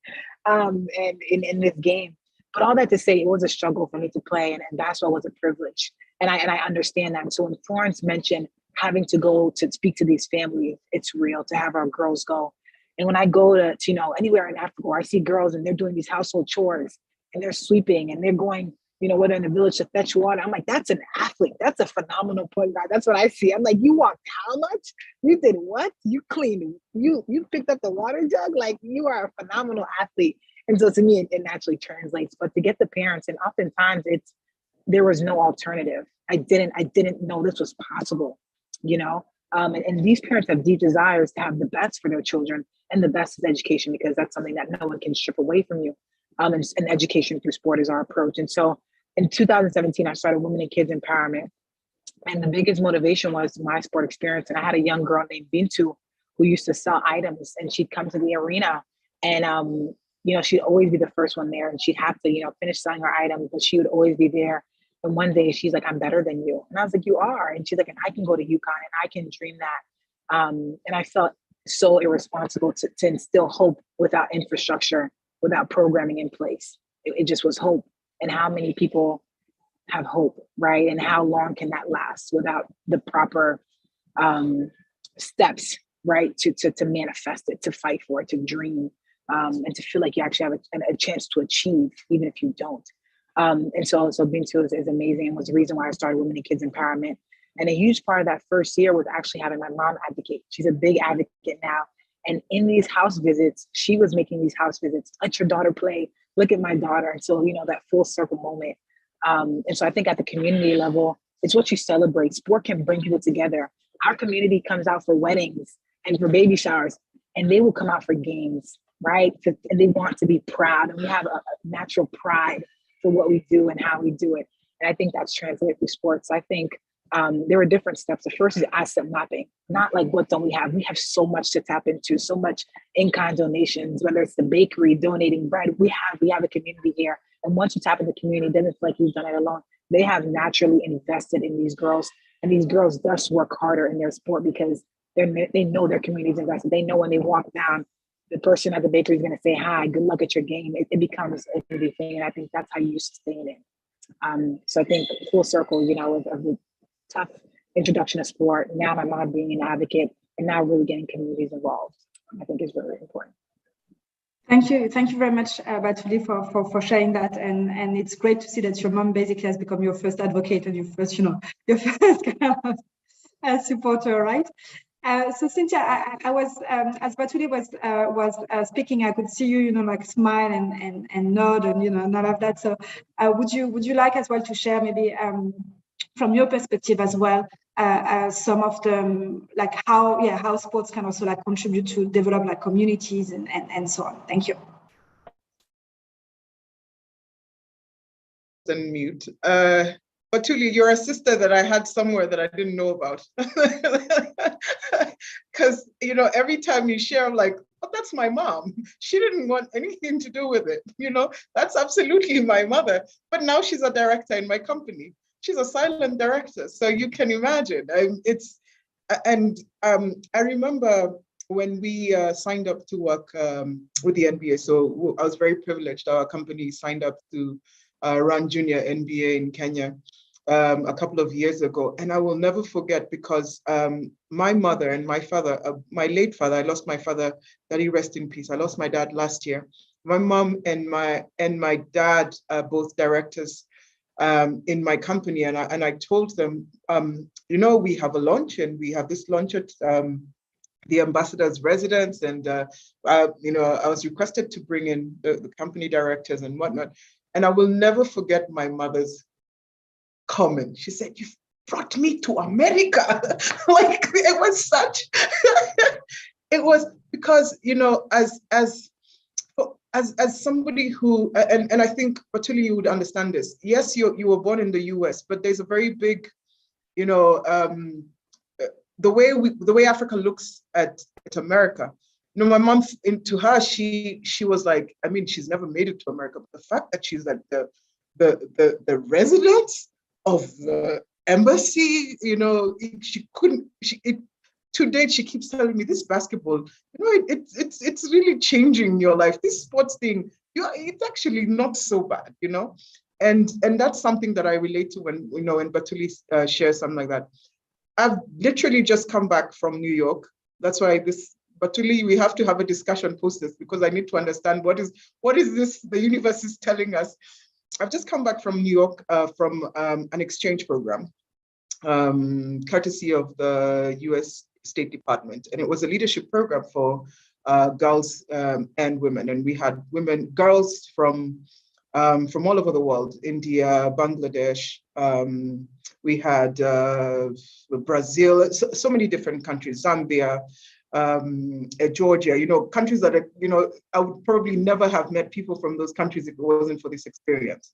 and in this game. But all that to say, it was a struggle for me to play. And that's what was a privilege. And I understand that. So when Florence mentioned having to go to speak to these families, it's real to have our girls go. And when I go to you know, anywhere in Africa where I see girls and they're doing these household chores and they're sweeping and they're going, you know, whether in the village to fetch water, I'm like, that's an athlete. That's a phenomenal point guard. That's what I see. I'm like, you walked how much? You did what? You cleaned, you picked up the water jug? Like, you are a phenomenal athlete. And so to me, it naturally translates. But to get the parents, and oftentimes there was no alternative. I didn't know this was possible, you know? And these parents have deep desires to have the best for their children, and the best is education, because that's something that no one can strip away from you. And education through sport is our approach. And so in 2017, I started Women and Kids Empowerment. And the biggest motivation was my sport experience. And I had a young girl named Bintu who used to sell items, and she'd come to the arena, and you know, she'd always be the first one there, and she'd have to, you know, finish selling her items, but she would always be there. And one day she's like, I'm better than you. And I was like, you are. And she's like, and I can go to UConn and I can dream that. And I felt so irresponsible to instill hope without infrastructure, without programming in place. It just was hope. And how many people have hope, right? And how long can that last without the proper steps, right? To manifest it, to fight for it, to dream, and to feel like you actually have a chance to achieve, even if you don't. And so Bintu is amazing, and was the reason why I started Women and Kids Empowerment. And a huge part of that first year was actually having my mom advocate. She's a big advocate now. And in these house visits, she was making these house visits. Let your daughter play. Look at my daughter. And so, you know, that full circle moment. And so I think at the community level, it's what you celebrate. Sport can bring people together. Our community comes out for weddings and for baby showers, and they will come out for games, right? And they want to be proud. And we have a natural pride for what we do and how we do it. And I think that's translated through sports. I think there are different steps. The first is asset mapping, not like what don't we have? We have so much to tap into, so much in-kind donations, whether it's the bakery, donating bread. We have a community here. And once you tap into the community, it doesn't feel like you've done it alone. They have naturally invested in these girls, and these girls thus work harder in their sport because they know their community's invested. They know when they walk down, the person at the bakery is going to say, hi, good luck at your game. It becomes a community thing. And I think that's how you sustain it. So I think full circle, you know, of the tough introduction to sport, now my mom being an advocate, and now really getting communities involved, I think is very important. Thank you very much, Batuli, for sharing that, and it's great to see that your mom basically has become your first advocate and your first kind of supporter, right? So Cynthia, I was as Batuli was speaking, I could see you, like smile and nod and all of that. So would you like as well to share maybe from your perspective as well some of the like how sports can also like contribute to develop like communities and so on. Thank you. And mute. Batuli, you're a sister that I had somewhere that I didn't know about. Because, every time you share, I'm like, oh, that's my mom. She didn't want anything to do with it. That's absolutely my mother. But now she's a director in my company. She's a silent director. So you can imagine. I remember when we signed up to work with the NBA. So I was very privileged. Our company signed up to run junior NBA in Kenya a couple of years ago. And I will never forget because my mother and my father, my late father, I lost my father, that he rest in peace. I lost my dad last year. My mom and my dad are both directors in my company. And I told them, we have a lunch and we have this lunch at the ambassador's residence. And, I was requested to bring in the company directors and whatnot. And I will never forget my mother's comment. She said, "You brought me to America." Like it was such, it was because, as somebody who, and I think Batuli, you would understand this. Yes, you were born in the US, but there's a very big, the way Africa looks at America. My mom, to her, she was like, I mean, she's never made it to America, but the fact that she's at the residence of the embassy, she couldn't. To date, she keeps telling me this basketball, it's really changing your life. This sports thing, it's actually not so bad, and that's something that I relate to when Batuli shares something like that. I've literally just come back from New York. That's why this But Tuli, we have to have a discussion post this because I need to understand what is this the universe is telling us. I've just come back from New York from an exchange program, courtesy of the US State Department. And it was a leadership program for girls and women. And we had girls from all over the world, India, Bangladesh, we had Brazil, so many different countries, Zambia, Georgia, countries that are, I would probably never have met people from those countries if it wasn't for this experience.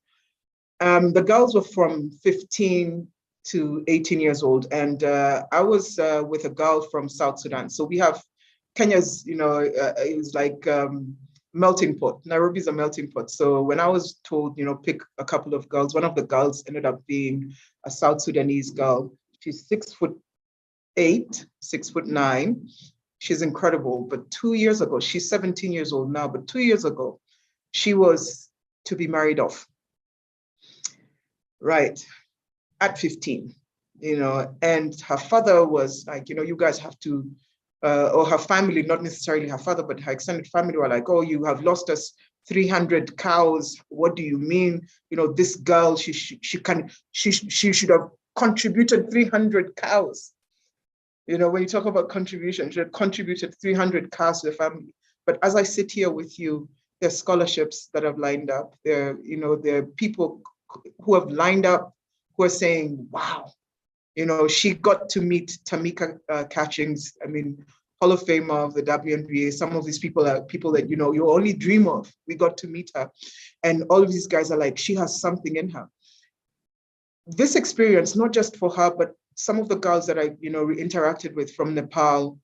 The girls were from 15 to 18 years old. And I was with a girl from South Sudan. So we have Kenya's, it was like melting pot. Nairobi's a melting pot. So when I was told, pick a couple of girls, one of the girls ended up being a South Sudanese girl. She's 6'8", 6'9". She's incredible. But 2 years ago, she's 17 years old now, but 2 years ago, she was to be married off. Right. At 15, and her father was like, you guys have to, or her family, not necessarily her father, but her extended family were like, oh, you have lost us 300 cows. What do you mean? This girl, she should have contributed 300 cows. When you talk about contribution, she had contributed 300 cows to the family. But as I sit here with you, there's scholarships that have lined up. There are people who have lined up who are saying, wow, she got to meet Tamika Catchings, Hall of Famer of the WNBA. Some of these people are people that, you only dream of. We got to meet her. And all of these guys are like, she has something in her. This experience, not just for her, but some of the girls that I, interacted with from Nepal,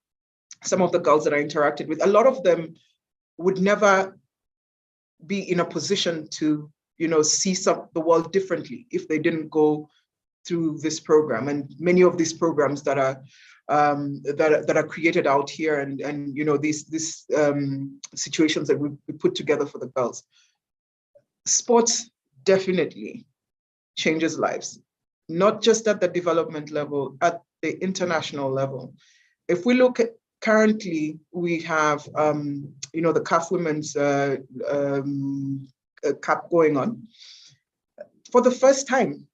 some of the girls that I interacted with, a lot of them would never be in a position to see the world differently if they didn't go through this program. And many of these programs that are created out here, and these situations that we put together for the girls. Sports definitely changes lives, not just at the development level, at the international level. If we look at currently, we have the CAF Women's Cup going on. For the first time,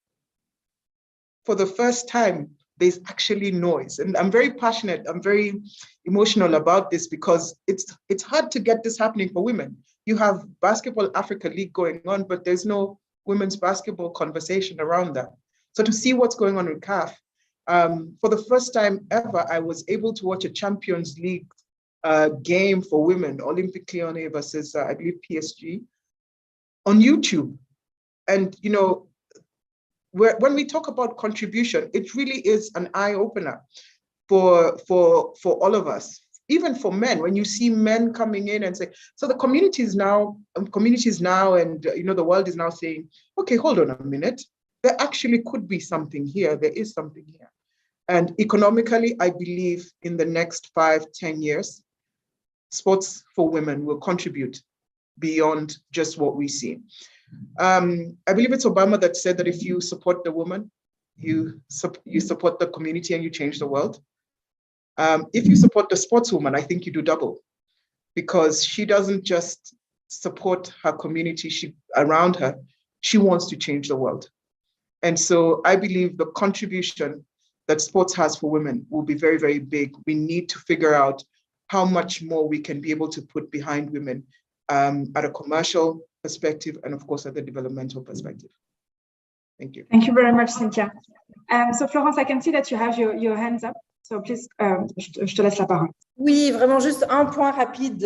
there's actually noise. And I'm very passionate, I'm very emotional about this because it's hard to get this happening for women. You have Basketball Africa League going on, but there's no women's basketball conversation around that. So to see what's going on with CAF, for the first time ever, I was able to watch a Champions League game for women, Olympique Lyonnais versus, I believe, PSG, on YouTube. And, when we talk about contribution, it really is an eye-opener for all of us, even for men. When you see men coming in and say, so the communities now, and the world is now saying, okay, hold on a minute. There actually could be something here. There is something here. And economically, I believe in the next 5-10 years, sports for women will contribute beyond just what we see. I believe it's Obama that said that if you support the woman, you support the community and you change the world. If you support the sportswoman, I think you do double, because she doesn't just support her community around her, she wants to change the world. And so I believe the contribution that sports has for women will be very, very big. We need to figure out how much more we can be able to put behind women at a commercial perspective and of course at the developmental perspective. Thank you. Thank you very much, Cynthia. So Florence, I can see that you have your hands up. So please, je te laisse la parole. Oui, vraiment juste un point rapide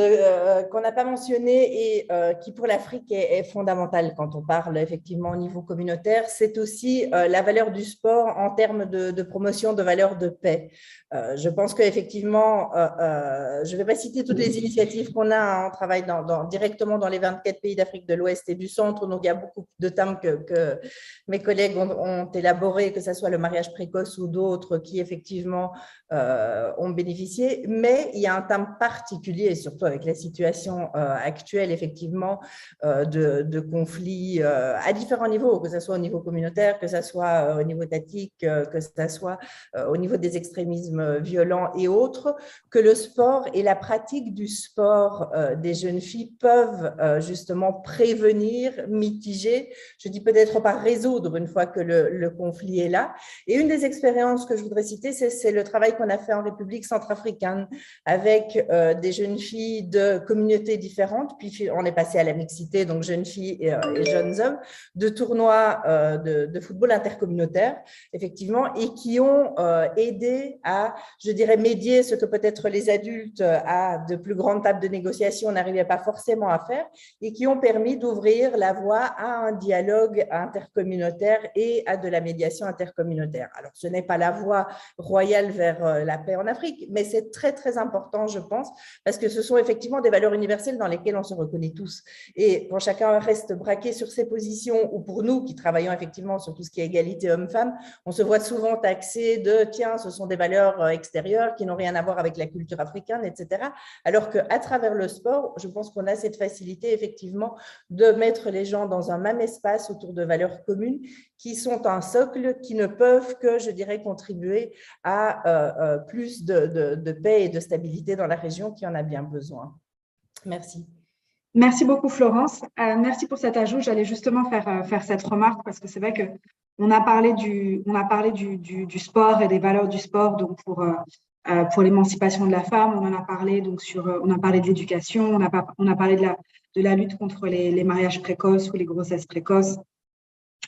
qu'on n'a pas mentionné et qui pour l'Afrique est fondamental quand on parle effectivement au niveau communautaire, c'est aussi la valeur du sport en termes de promotion de valeurs de paix. Je pense qu'effectivement, je ne vais pas citer toutes les initiatives qu'on a, on travaille directement dans les 24 pays d'Afrique de l'Ouest et du Centre, donc il y a beaucoup de thèmes que mes collègues ont élaborés, que ce soit le mariage précoce ou d'autres qui effectivement ont bénéficié, mais mais il y a un thème particulier, surtout avec la situation actuelle, effectivement, de conflits à différents niveaux, que ce soit au niveau communautaire, que ce soit au niveau étatique, que ce soit au niveau des extrémismes violents et autres, que le sport et la pratique du sport des jeunes filles peuvent justement prévenir, mitiger, je dis peut-être pas résoudre une fois que le conflit est là. Et une des expériences que je voudrais citer, c'est le travail qu'on a fait en République centrafricaine avec des jeunes filles de communautés différentes, puis on est passé à la mixité, donc jeunes filles et jeunes hommes, de tournois de football intercommunautaire, effectivement, et qui ont aidé à, je dirais, médier ce que peut-être les adultes à de plus grandes tables de négociation n'arrivaient pas forcément à faire, et qui ont permis d'ouvrir la voie à un dialogue intercommunautaire et à de la médiation intercommunautaire. Alors, ce n'est pas la voie royale vers la paix en Afrique, mais c'est très, très important, je pense, parce que ce sont effectivement des valeurs universelles dans lesquelles on se reconnaît tous. Et quand chacun reste braqué sur ses positions, ou pour nous qui travaillons effectivement sur tout ce qui est égalité homme-femme, on se voit souvent taxé de « tiens, ce sont des valeurs extérieures qui n'ont rien à voir avec la culture africaine, etc. » Alors qu'à travers le sport, je pense qu'on a cette facilité effectivement de mettre les gens dans un même espace autour de valeurs communes qui sont un socle, qui ne peuvent que, je dirais, contribuer à plus de paix et de stabilité dans la région qui en a bien besoin. Merci. Merci beaucoup, Florence. Merci pour cet ajout. J'allais justement faire cette remarque parce que c'est vrai qu'on a parlé du sport et des valeurs du sport, donc pour l'émancipation de la femme. On en a parlé donc on a parlé de l'éducation, on a parlé de la lutte contre les mariages précoces ou les grossesses précoces.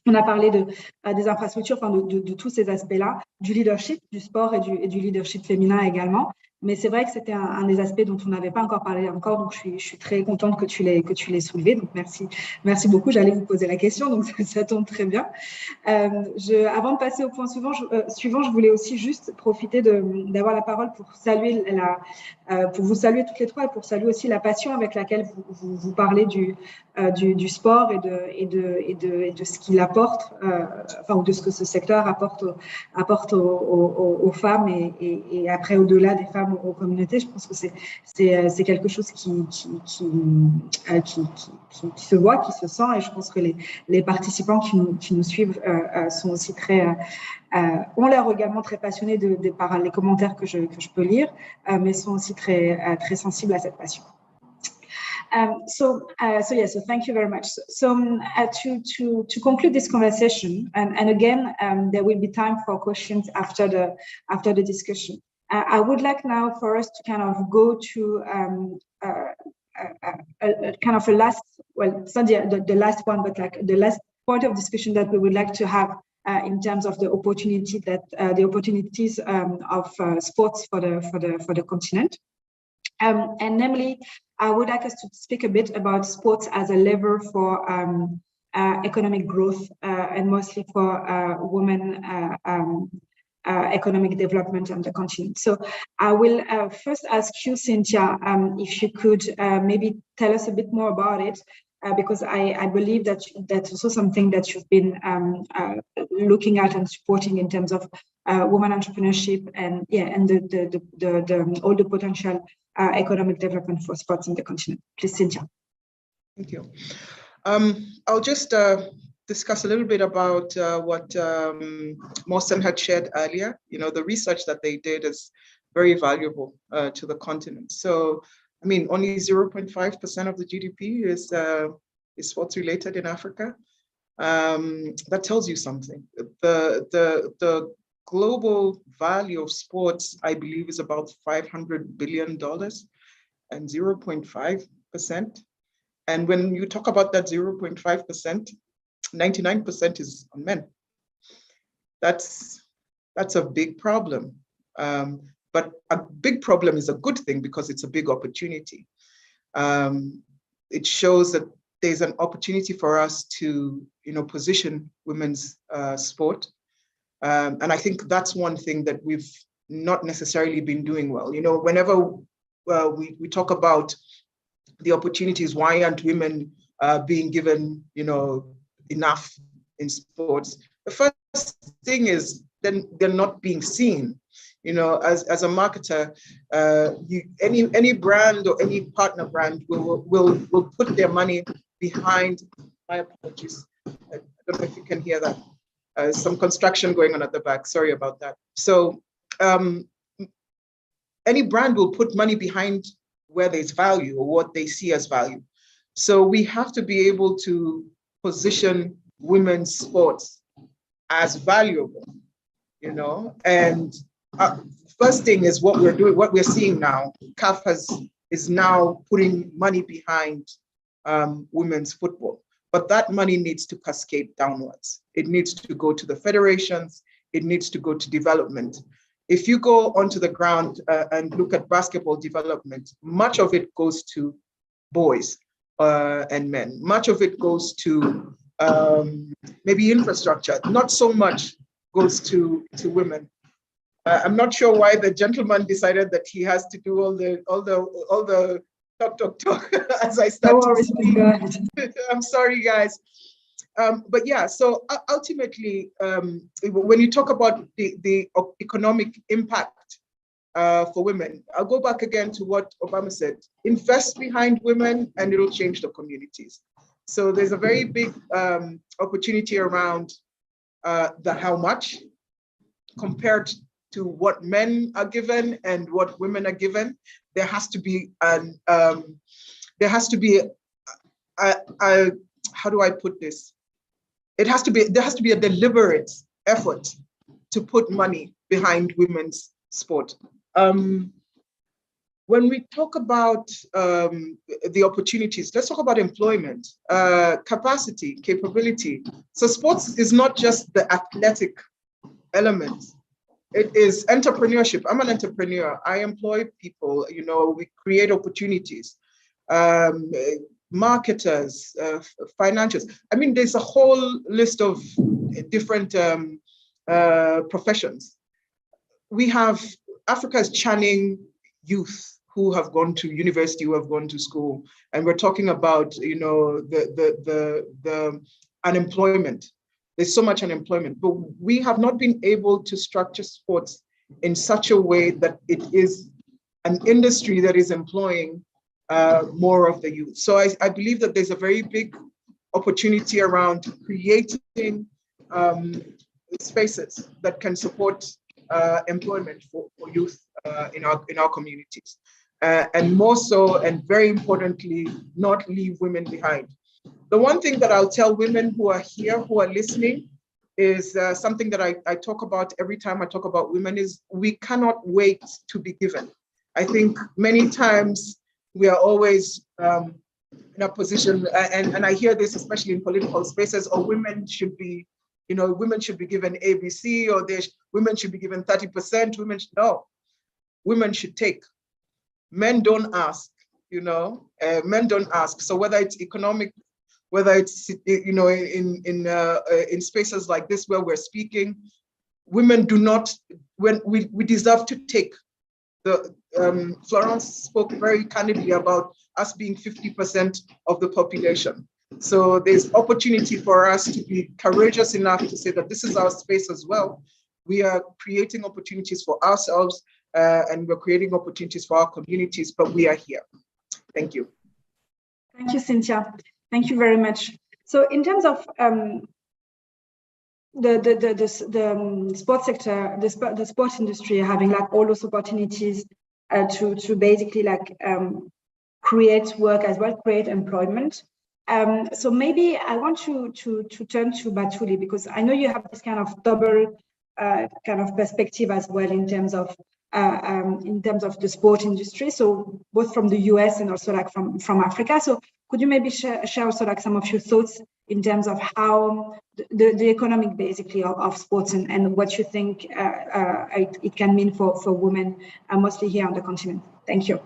On a parlé des infrastructures, enfin de tous ces aspects-là, du leadership, du sport et du leadership féminin également. Mais c'est vrai que c'était un des aspects dont on n'avait pas encore parlé encore, donc je suis très contente que tu l'aies soulevé. Donc merci beaucoup. J'allais vous poser la question, donc ça tombe très bien. Avant de passer au point suivant, je voulais aussi juste profiter d'avoir la parole pour saluer pour vous saluer toutes les trois et pour saluer aussi la passion avec laquelle vous parlez du sport et de ce qu'il apporte, ou de ce que ce secteur apporte aux femmes et après au-delà des femmes aux communautés. Je pense que c'est quelque chose qui se voit, qui se sent, et je pense que les participants qui nous suivent sont aussi ont l'air également très passionnés par les commentaires que je peux lire, mais sont aussi très sensibles à cette passion. So thank you very much. To conclude this conversation, and again, there will be time for questions after the discussion. I would like now for us to kind of go to kind of a last, well, it's not the last one, but like the last point of discussion that we would like to have in terms of the opportunities of sports for the continent. And namely, I would like us to speak a bit about sports as a lever for economic growth and mostly for women economic development on the continent. So I will first ask you, Cynthia, if you could maybe tell us a bit more about it, because I believe that that's also something that you've been looking at and supporting in terms of women entrepreneurship and all the potential economic development for sports in the continent. Please, Cynthia. Thank you. I'll just discuss a little bit about what Mohsen had shared earlier. You know, the research that they did is very valuable to the continent. So, I mean, only 0.5% of the GDP is sports related in Africa. That tells you something. The global value of sports, I believe, is about $500 billion and 0.5%. And when you talk about that 0.5%, 99% is on men. That's a big problem. But a big problem is a good thing because it's a big opportunity. It shows that there's an opportunity for us to, position women's sport. And I think that's one thing that we've not necessarily been doing well. Whenever we talk about the opportunities, why aren't women being given, enough in sports? The first thing is then they're not being seen. You know, as a marketer, any brand or any partner brand will put their money behind. My apologies. I don't know if you can hear that. Some construction going on at the back. Sorry about that. So any brand will put money behind where there's value or what they see as value. So we have to be able to position women's sports as valuable, you know. And first thing is what we're doing, what we're seeing now. CAF is now putting money behind women's football, but that money needs to cascade downwards. It needs to go to the federations. It needs to go to development. If you go onto the ground and look at basketball development, much of it goes to boys and men. Much of it goes to maybe infrastructure. Not so much goes to women. I'm not sure why the gentleman decided that he has to do all the talk as I start to speak. I'm sorry, guys. But yeah, so ultimately, when you talk about the economic impact for women, I'll go back again to what Obama said: invest behind women and it'll change the communities. So there's a very big opportunity around the how much compared to what men are given and what women are given. There has to be how do I put this? There has to be a deliberate effort to put money behind women's sport. When we talk about the opportunities, let's talk about employment, capacity, capability. So sports is not just the athletic element. It is entrepreneurship. I'm an entrepreneur. I employ people, you know, we create opportunities. Marketers, financials. I mean, there's a whole list of different professions. We have, Africa is churning youth who have gone to university, who have gone to school, and we're talking about, you know, the unemployment. There's so much unemployment, but we have not been able to structure sports in such a way that it is an industry that is employing more of the youth. So I believe that there's a very big opportunity around creating spaces that can support employment for youth in our communities. And more so, and very importantly, not leave women behind. The one thing that I'll tell women who are here, who are listening, is something that I talk about every time I talk about women, is we cannot wait to be given. I think many times we are always in a position, and I hear this especially in political spaces, or women should be, you know, women should be given ABC, or women should be given 30%, no, women should take. Men don't ask, you know, men don't ask. So whether it's economic, whether it's, you know, in spaces like this where we're speaking, women do not, when we deserve to take. Florence spoke very candidly about us being 50% of the population. So there's opportunity for us to be courageous enough to say that this is our space as well. We are creating opportunities for ourselves and we're creating opportunities for our communities, but we are here. Thank you. Thank you, Cynthia. Thank you very much. So in terms of the sports sector, the sports industry having like all those opportunities to basically like create work as well, create employment. So maybe I want to turn to Batuli, because I know you have this kind of double kind of perspective as well in terms of the sport industry. So both from the US and also like from Africa. So could you maybe share also like some of your thoughts in terms of how the economic basically of sports and what you think it can mean for women, mostly here on the continent? Thank you.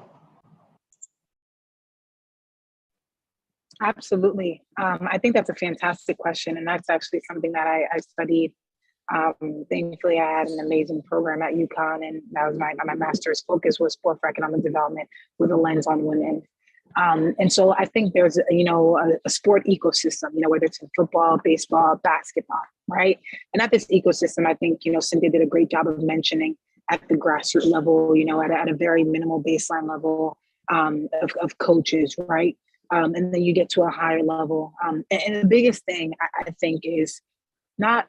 Absolutely. I think that's a fantastic question. And that's actually something that I studied. Thankfully, I had an amazing program at UConn, and that was my master's focus was sport for economic development with a lens on women. And so I think there's, a sport ecosystem, whether it's in football, baseball, basketball, right? And at this ecosystem, I think, Cynthia did a great job of mentioning at the grassroots level, you know, at a very minimal baseline level of coaches, right? And then you get to a higher level. And the biggest thing I think is not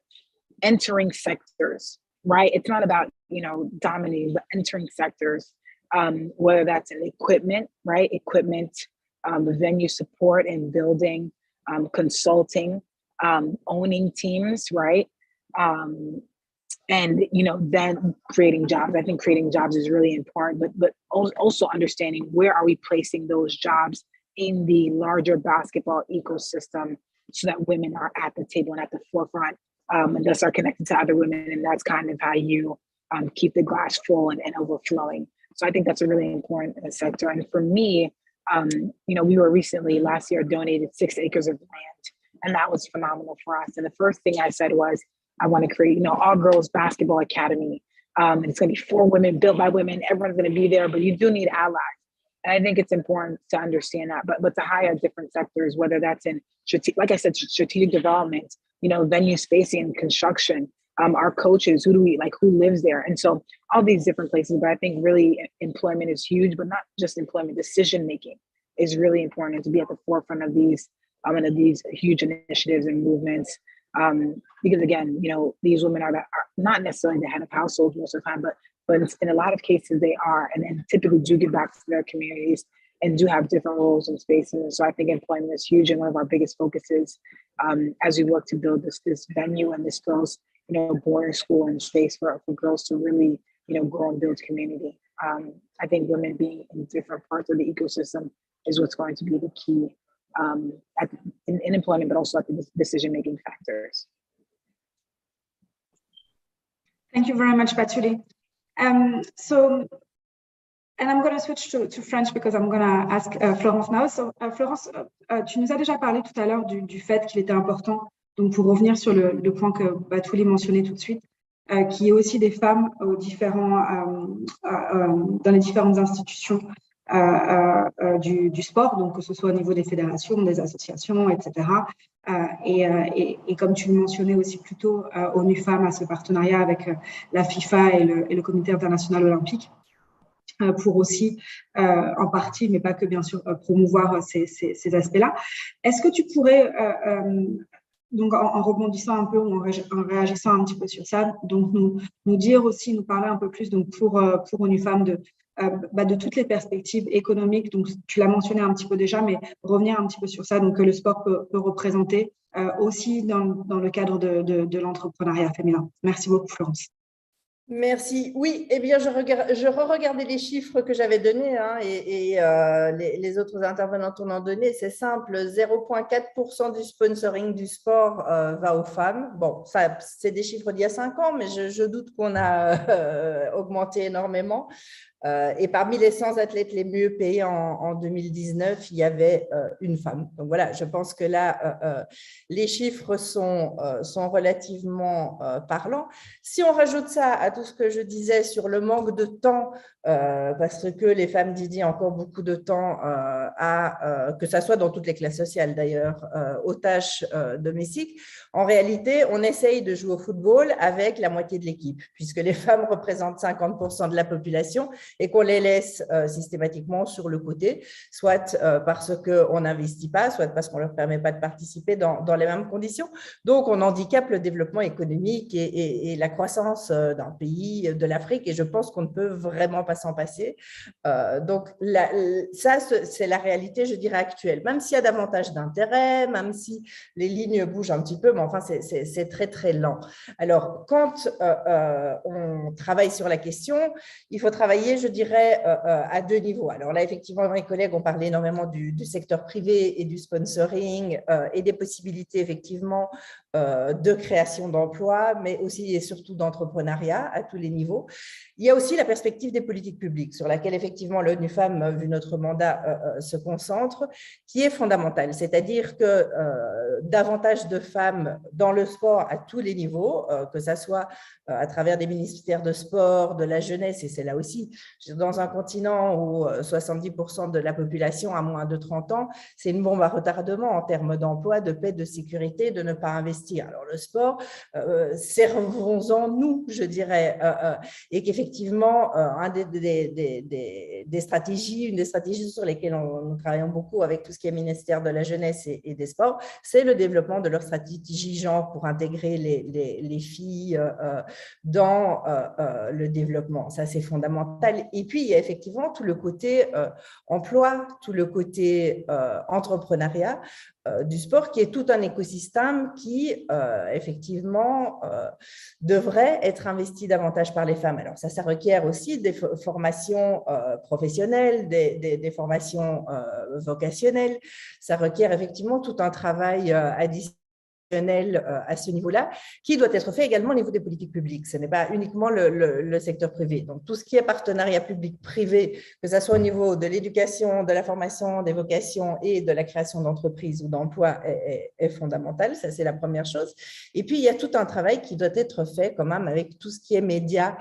entering sectors, right? It's not about, you know, dominating, but entering sectors, whether that's in equipment, right? Equipment, venue support and building, consulting, owning teams, right? And, you know, then creating jobs. I think creating jobs is really important, but also understanding where are we placing those jobs in the larger basketball ecosystem so that women are at the table and at the forefront, and thus are connected to other women. And that's kind of how you keep the glass full and overflowing. So I think that's a really important sector. And for me, you know, we were recently last year donated 6 acres of land, and that was phenomenal for us. And the first thing I said was, I want to create, you know, all girls basketball academy. And it's going to be for women, built by women. Everyone's going to be there, but you do need allies. And I think it's important to understand that, but to hire different sectors, whether that's in, like I said, strategic development, you know, venue spacing and construction, our coaches, who lives there? And so all these different places, but I think really employment is huge, but not just employment, decision-making is really important, to be at the forefront of these huge initiatives and movements. Because again, you know, these women are not necessarily the head of households most of the time, but in a lot of cases they are, and typically do give back to their communities and do have different roles and spaces. And so I think employment is huge, and one of our biggest focuses as we work to build this venue and this girls, you know, boarding school and space for girls to really, you know, grow and build community. I think women being in different parts of the ecosystem is what's going to be the key in employment, but also at the decision-making factors. Thank you very much, Patchouli. And I'm going to switch to French because I'm going to ask Florence now. So, Florence, tu nous as déjà parlé tout à l'heure du fait qu'il était important, donc pour revenir sur le point que Patchouli mentionnait tout de suite, qu'il y ait aussi des femmes dans les différentes institutions du sport, donc que ce soit au niveau des fédérations, des associations, etc. Et comme tu le mentionnais aussi plus tôt, ONU Femmes a ce partenariat avec la FIFA et le Comité international olympique pour aussi, en partie, mais pas que bien sûr, promouvoir ces aspects-là. Est-ce que tu pourrais, donc en rebondissant un peu ou en réagissant un petit peu sur ça, donc nous dire aussi, nous parler un peu plus donc pour ONU Femmes de toutes les perspectives économiques, donc tu l'as mentionné un petit peu déjà, mais revenir un petit peu sur ça, donc que le sport peut représenter aussi dans le cadre de l'entrepreneuriat féminin. Merci beaucoup, Florence. Merci. Oui, eh bien, je re-regardais les chiffres que j'avais donnés et les autres intervenants en ont donné. C'est simple, 0,4% du sponsoring du sport va aux femmes. Bon, ça, c'est des chiffres d'il y a 5 ans, mais je doute qu'on a augmenté énormément. Et parmi les 100 athlètes les mieux payés en 2019, il y avait une femme. Donc voilà, je pense que là, les chiffres sont relativement parlants. Si on rajoute ça à tout ce que je disais sur le manque de temps, parce que les femmes dédient encore beaucoup de temps que ça soit dans toutes les classes sociales d'ailleurs, aux tâches domestiques, en réalité, on essaye de jouer au football avec la moitié de l'équipe, puisque les femmes représentent 50% de la population et qu'on les laisse systématiquement sur le côté, soit parce qu'on n'investit pas, soit parce qu'on ne leur permet pas de participer dans les mêmes conditions. Donc, on handicape le développement économique et la croissance d'un pays, de l'Afrique, et je pense qu'on ne peut vraiment pas s'en passer. Donc, ça, c'est la réalité, je dirais, actuelle. Même s'il y a davantage d'intérêt, même si les lignes bougent un petit peu, mais enfin, c'est très, très lent. Alors, quand on travaille sur la question, il faut travailler, je dirais, à 2 niveaux. Alors là, effectivement, mes collègues ont parlé énormément du secteur privé et du sponsoring et des possibilités, effectivement, de création d'emplois, mais aussi et surtout d'entrepreneuriat à tous les niveaux. Il y a aussi la perspective des politiques politique publique sur laquelle effectivement l'ONU Femmes, vu notre mandat, se concentre, qui est fondamentale. C'est-à-dire que davantage de femmes dans le sport à tous les niveaux, que ça soit à travers des ministères de sport, de la jeunesse, et c'est là aussi, dans un continent où 70% de la population a moins de 30 ans, c'est une bombe à retardement en termes d'emploi, de paix, de sécurité, de ne pas investir. Alors le sport, servons-en nous, je dirais, et qu'effectivement, une des stratégies sur lesquelles nous travaillons beaucoup avec tout ce qui est ministère de la jeunesse et des sports, c'est le développement de leur stratégie genre pour intégrer les filles dans le développement. Ça, c'est fondamental. Et puis, il y a effectivement tout le côté emploi, tout le côté entrepreneuriat du sport, qui est tout un écosystème qui, effectivement, devrait être investi davantage par les femmes. Alors, ça requiert aussi des formations professionnelles, des formations vocationnelles. Ça requiert effectivement tout un travail additionnel à ce niveau-là, qui doit être fait également au niveau des politiques publiques. Ce n'est pas uniquement le secteur privé. Donc, tout ce qui est partenariat public-privé, que ce soit au niveau de l'éducation, de la formation, des vocations et de la création d'entreprises ou d'emplois, est fondamental. Ça, c'est la première chose. Et puis, il y a tout un travail qui doit être fait quand même avec tout ce qui est médias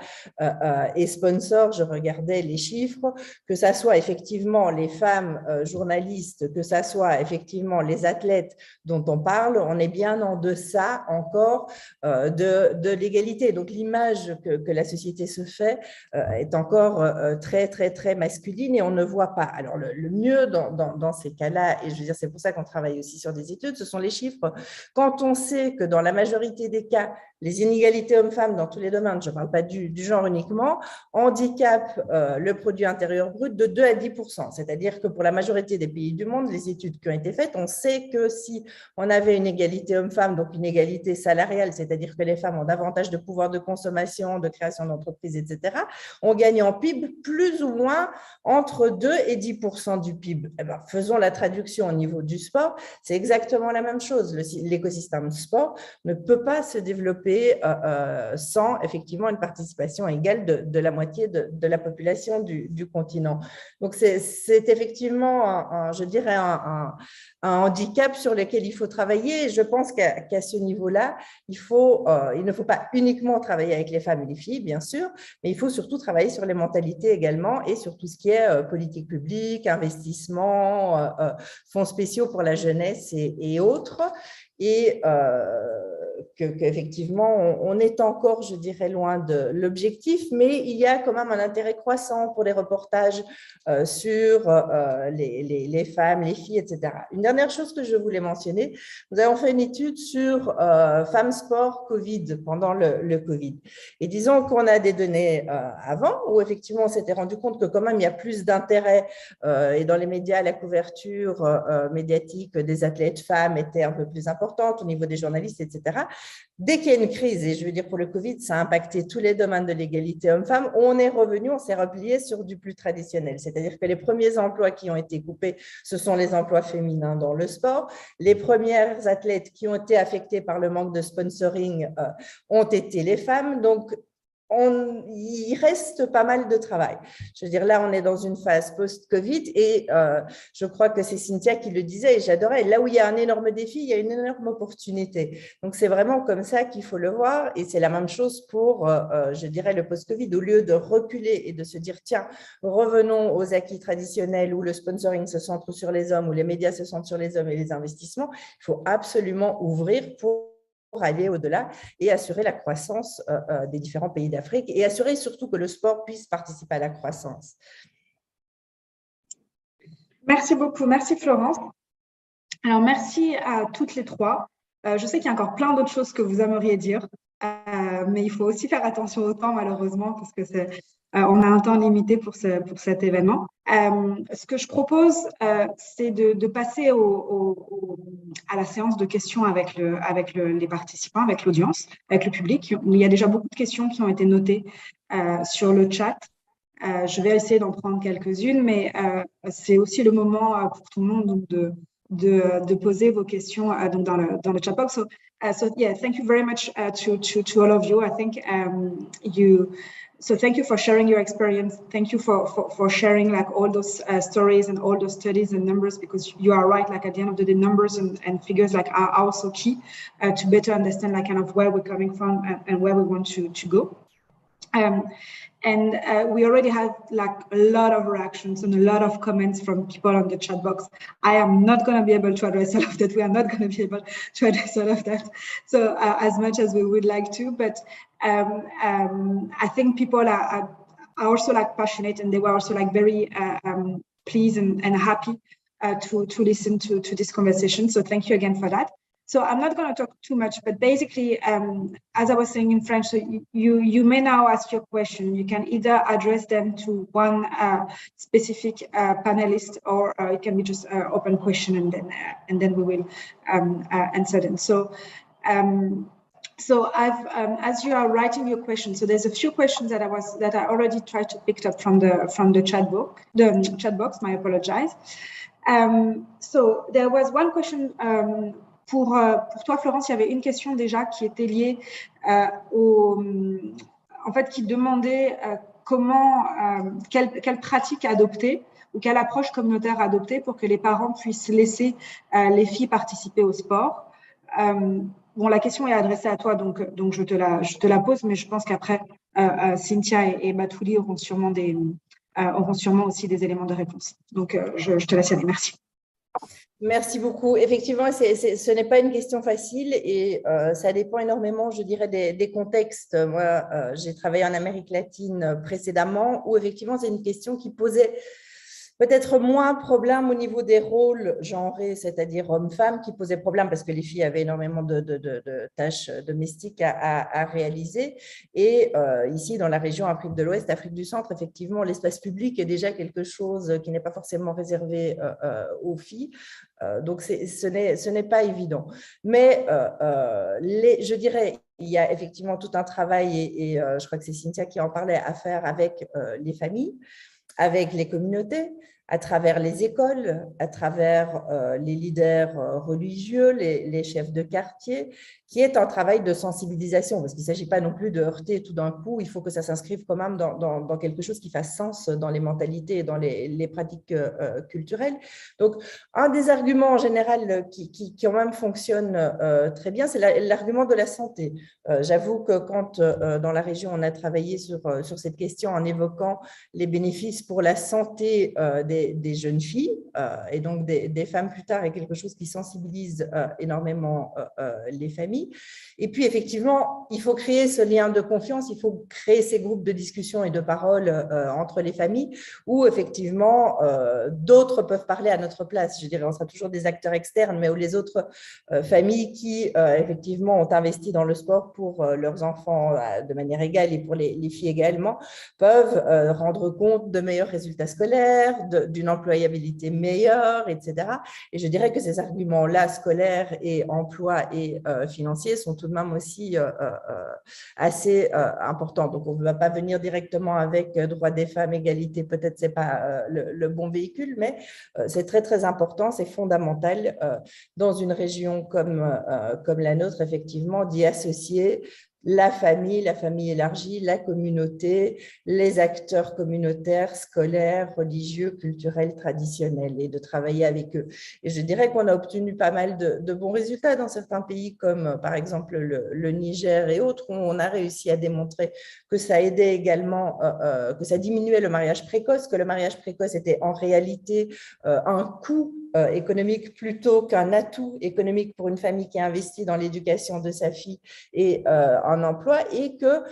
et sponsors. Je regardais les chiffres, que ce soit effectivement les femmes journalistes, que ce soit effectivement les athlètes dont on parle, on est bien en deçà encore de l'égalité. Donc, l'image que la société se fait est encore très, très, très masculine et on ne voit pas. Alors, le mieux dans ces cas-là, et je veux dire, c'est pour ça qu'on travaille aussi sur des études, ce sont les chiffres. Quand on sait que dans la majorité des cas, les inégalités hommes-femmes dans tous les domaines, je ne parle pas du genre uniquement, handicapent le produit intérieur brut de 2 à 10%. C'est-à-dire que pour la majorité des pays du monde, les études qui ont été faites, on sait que si on avait une égalité hommes-femmes, donc une égalité salariale, c'est-à-dire que les femmes ont davantage de pouvoir de consommation, de création d'entreprises, etc., on gagne en PIB plus ou moins entre 2 et 10% du PIB. Eh bien, faisons la traduction au niveau du sport, c'est exactement la même chose. L'écosystème sport ne peut pas se développer sans effectivement une participation égale de la moitié de la population du continent. Donc, c'est effectivement, je dirais, un handicap sur lequel il faut travailler. Et je pense qu'à ce niveau-là, il ne faut pas uniquement travailler avec les femmes et les filles, bien sûr, mais il faut surtout travailler sur les mentalités également et sur tout ce qui est politique publique, investissement, fonds spéciaux pour la jeunesse et autres. Et qu'effectivement, on est encore, je dirais, loin de l'objectif, mais il y a quand même un intérêt croissant pour les reportages sur les femmes, les filles, etc. Une dernière chose que je voulais mentionner, nous avons fait une étude sur femmes sport Covid, pendant le Covid. Et disons qu'on a des données avant, où effectivement, on s'était rendu compte que quand même, il y a plus d'intérêt, et dans les médias, la couverture médiatique des athlètes femmes était un peu plus importante au niveau des journalistes, etc. Dès qu'il y a une crise, et je veux dire pour le Covid, ça a impacté tous les domaines de l'égalité hommes-femmes, on est revenu, on s'est replié sur du plus traditionnel. C'est-à-dire que les premiers emplois qui ont été coupés, ce sont les emplois féminins dans le sport. Les premières athlètes qui ont été affectées par le manque de sponsoring ont été les femmes. Donc, il reste pas mal de travail. Je veux dire, là, on est dans une phase post-Covid et je crois que c'est Cynthia qui le disait et j'adorais. Là où il y a un énorme défi, il y a une énorme opportunité. Donc, c'est vraiment comme ça qu'il faut le voir et c'est la même chose pour, je dirais, le post-Covid. Au lieu de reculer et de se dire, tiens, revenons aux acquis traditionnels où le sponsoring se centre sur les hommes, où les médias se centrent sur les hommes et les investissements, il faut absolument ouvrir pour aller au-delà et assurer la croissance des différents pays d'Afrique et assurer surtout que le sport puisse participer à la croissance. Merci beaucoup. Merci Florence. Alors, merci à toutes les trois. Je sais qu'il y a encore plein d'autres choses que vous aimeriez dire, mais il faut aussi faire attention au temps, malheureusement, parce que on a un temps limité pour cet événement. Ce que je propose, c'est de passer à la séance de questions avec les participants, avec l'audience, avec le public. Il y a déjà beaucoup de questions qui ont été notées sur le chat. Je vais essayer d'en prendre quelques-unes, mais c'est aussi le moment pour tout le monde donc, de poser vos questions donc dans le chat box. So yeah, thank you very much to all of you. I think So thank you for sharing your experience. Thank you for sharing like all those stories and all those studies and numbers, because you are right, like at the end of the day, numbers and figures like are also key to better understand like kind of where we're coming from and where we want to go. And we already had like a lot of reactions and a lot of comments from people on the chat box. I am not going to be able to address all of that. We are not going to be able to address all of that. So as much as we would like to, but I think people are also like passionate, and they were also like very pleased and happy to listen to this conversation. So thank you again for that. So I'm not going to talk too much, but basically, as I was saying in French, so you may now ask your question. You can either address them to one specific panelist, or it can be just an open question, and then we will answer them. So I've as you are writing your question, so there's a few questions that I already tried to pick up from the chat box. My apologies. So there was one question. Pour toi, Florence, il y avait une question déjà qui était liée en fait, qui demandait quelle pratique adopter ou quelle approche communautaire adopter pour que les parents puissent laisser les filles participer au sport. Bon, la question est adressée à toi, donc je te la pose, mais je pense qu'après, Cynthia et Batouli auront sûrement aussi des éléments de réponse. Donc, je te laisse y aller. Merci. Merci beaucoup. Effectivement, ce n'est pas une question facile et ça dépend énormément, je dirais, des contextes. Moi, j'ai travaillé en Amérique latine précédemment où effectivement, c'est une question qui posait peut-être moins problème au niveau des rôles genrés, c'est-à-dire hommes-femmes, qui posait problème parce que les filles avaient énormément de tâches domestiques à réaliser. Et ici, dans la région Afrique de l'Ouest, Afrique du Centre, effectivement, l'espace public est déjà quelque chose qui n'est pas forcément réservé aux filles. Donc, ce n'est pas évident. Mais je dirais, il y a effectivement tout un travail, et je crois que c'est Cynthia qui en parlait, à faire avec les familles, avec les communautés, à travers les écoles, à travers les leaders religieux, les chefs de quartier, qui est un travail de sensibilisation, parce qu'il ne s'agit pas non plus de heurter tout d'un coup, il faut que ça s'inscrive quand même dans quelque chose qui fasse sens dans les mentalités et dans les pratiques culturelles. Donc, un des arguments en général qui quand même fonctionne très bien, c'est l'argument de la santé. J'avoue que quand dans la région, on a travaillé sur cette question en évoquant les bénéfices pour la santé des jeunes filles et donc des femmes plus tard, est quelque chose qui sensibilise énormément les familles. Et puis, effectivement, il faut créer ce lien de confiance, il faut créer ces groupes de discussion et de parole entre les familles où, effectivement, d'autres peuvent parler à notre place. Je dirais, on sera toujours des acteurs externes, mais où les autres familles qui, effectivement, ont investi dans le sport pour leurs enfants de manière égale et pour les filles également, peuvent rendre compte de meilleurs résultats scolaires, d'une employabilité meilleure, etc. Et je dirais que ces arguments-là, scolaires et emploi et financiers, sont tout de même aussi assez importants. Donc, on ne va pas venir directement avec droit des femmes, égalité, peut-être ce n'est pas le bon véhicule, mais c'est très, très important, c'est fondamental dans une région comme la nôtre, effectivement, d'y associer la famille élargie, la communauté, les acteurs communautaires, scolaires, religieux, culturels, traditionnels, et de travailler avec eux. Et je dirais qu'on a obtenu pas mal de bons résultats dans certains pays, comme par exemple le Niger et autres, où on a réussi à démontrer que ça aidait également, que ça diminuait le mariage précoce, que le mariage précoce était en réalité un coût économique plutôt qu'un atout économique pour une famille qui investit dans l'éducation de sa fille et en emploi, et que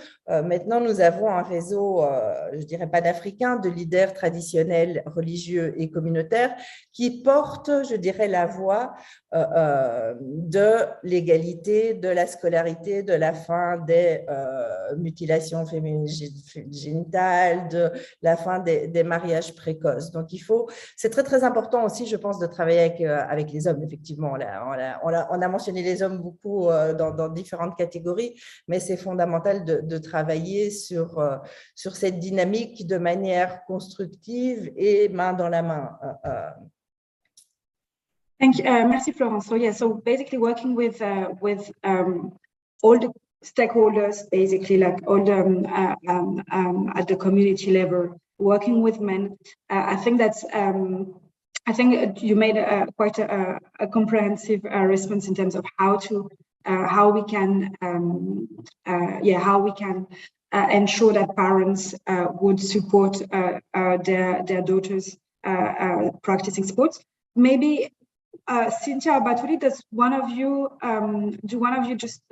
maintenant nous avons un réseau, je dirais pas d'Africains, de leaders traditionnels, religieux et communautaires qui portent, je dirais, la voix de l'égalité, de la scolarité, de la fin des mutilations génitales, de la fin des mariages précoces. Donc c'est très très important aussi, je pense, de travailler avec les hommes. Effectivement, on a mentionné les hommes beaucoup dans différentes catégories, mais c'est fondamental de travailler sur cette dynamique de manière constructive et main dans la main. Thank you. Merci, Florence. So yeah, so basically working with all the stakeholders, basically, like all the at the community level, working with men. I think that's I think you made quite a comprehensive response in terms of how we can ensure that parents would support their daughters practicing sports. Maybe Cynthia or Batuli, do one of you just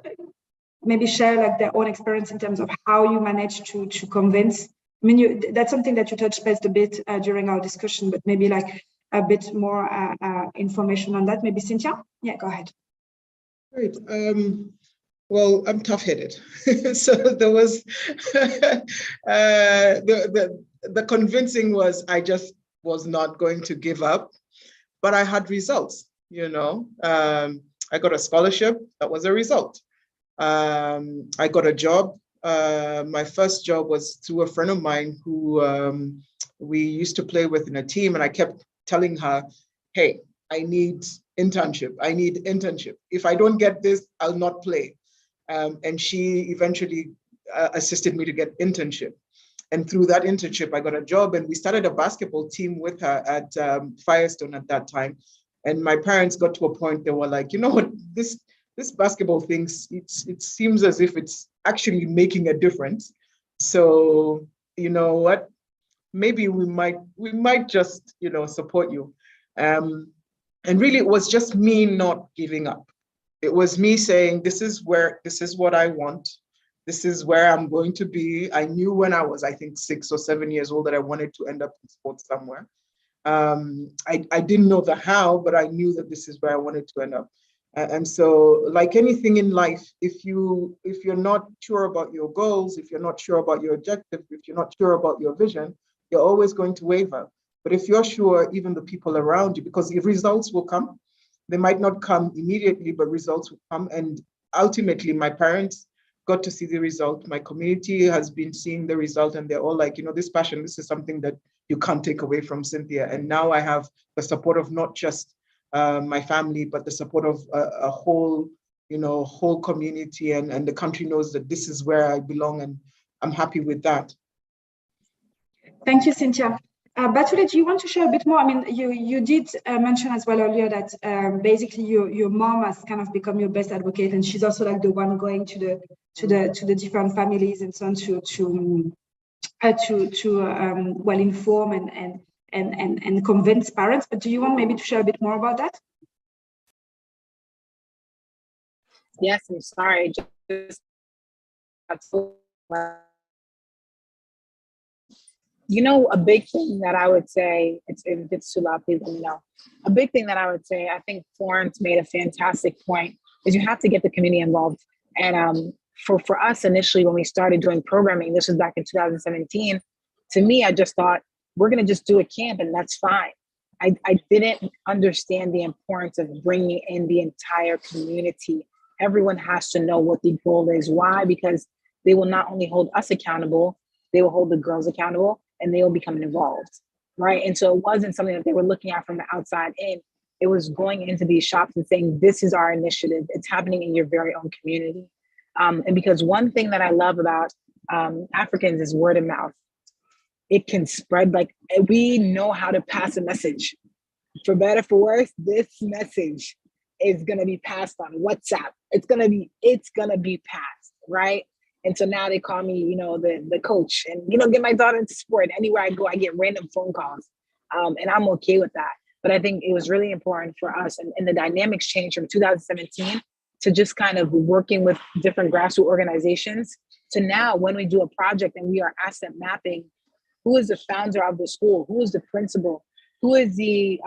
maybe share like their own experience in terms of how you managed to convince? I mean, that's something that you touched base a bit during our discussion, but maybe like a bit more information on that. Maybe Cynthia? Yeah, go ahead. Great. Well, I'm tough-headed, so there was the convincing was I just was not going to give up, but I had results. You know, I got a scholarship. That was a result. I got a job. My first job was through a friend of mine who we used to play with in a team, and I kept telling her, "Hey, I need internship. I need internship. If I don't get this, I'll not play." And she eventually assisted me to get internship. And through that internship, I got a job, and we started a basketball team with her at Firestone at that time. And my parents got to a point, they were like, you know what, this basketball thing, it seems as if it's actually making a difference. So, you know what, maybe we might just, you know, support you. And really, it was just me not giving up. It was me saying, this is what I want. This is where I'm going to be. I knew when I was, I think, 6 or 7 years old that I wanted to end up in sports somewhere. I didn't know the how, but I knew that this is where I wanted to end up. And so, like anything in life, if you're not sure about your goals, if you're not sure about your objective, if you're not sure about your vision, you're always going to waver. But if you're sure, even the people around you, because the results will come, they might not come immediately, but results will come. And ultimately, my parents got to see the result. My community has been seeing the result, and they're all like, you know, this passion, this is something that you can't take away from Cynthia. And now I have the support of not just my family, but the support of a whole, you know, whole community, and the country knows that this is where I belong, and I'm happy with that. Thank you, Cynthia. Batuli, do you want to share a bit more? I mean, you did mention as well earlier that basically your mom has kind of become your best advocate, and she's also like the one going to the different families and so on to well inform and convince parents. But do you want maybe to share a bit more about that? Yes, I'm sorry. You know, a big thing that I would say, if it's too loud, please let me know. A big thing that I would say, I think Florence made a fantastic point, is you have to get the community involved. And for us initially, when we started doing programming, this was back in 2017, to me, I just thought, we're going to just do a camp and that's fine. I didn't understand the importance of bringing in the entire community. Everyone has to know what the goal is. Why? Because they will not only hold us accountable, they will hold the girls accountable, and they will become involved, right? And so it wasn't something that they were looking at from the outside in. It was going into these shops and saying, this is our initiative. It's happening in your very own community. And because one thing that I love about Africans is word of mouth. It can spread, like, we know how to pass a message. For better, for worse, this message is gonna be passed on WhatsApp. It's gonna be passed, right? And so now they call me, you know, the coach, and, you know, get my daughter into sport. Anywhere I go, I get random phone calls, and I'm okay with that. But I think it was really important for us, and the dynamics changed from 2017 to just kind of working with different grassroots organizations to now when we do a project and we are asset mapping, who is the founder of the school? Who is the principal? Who is the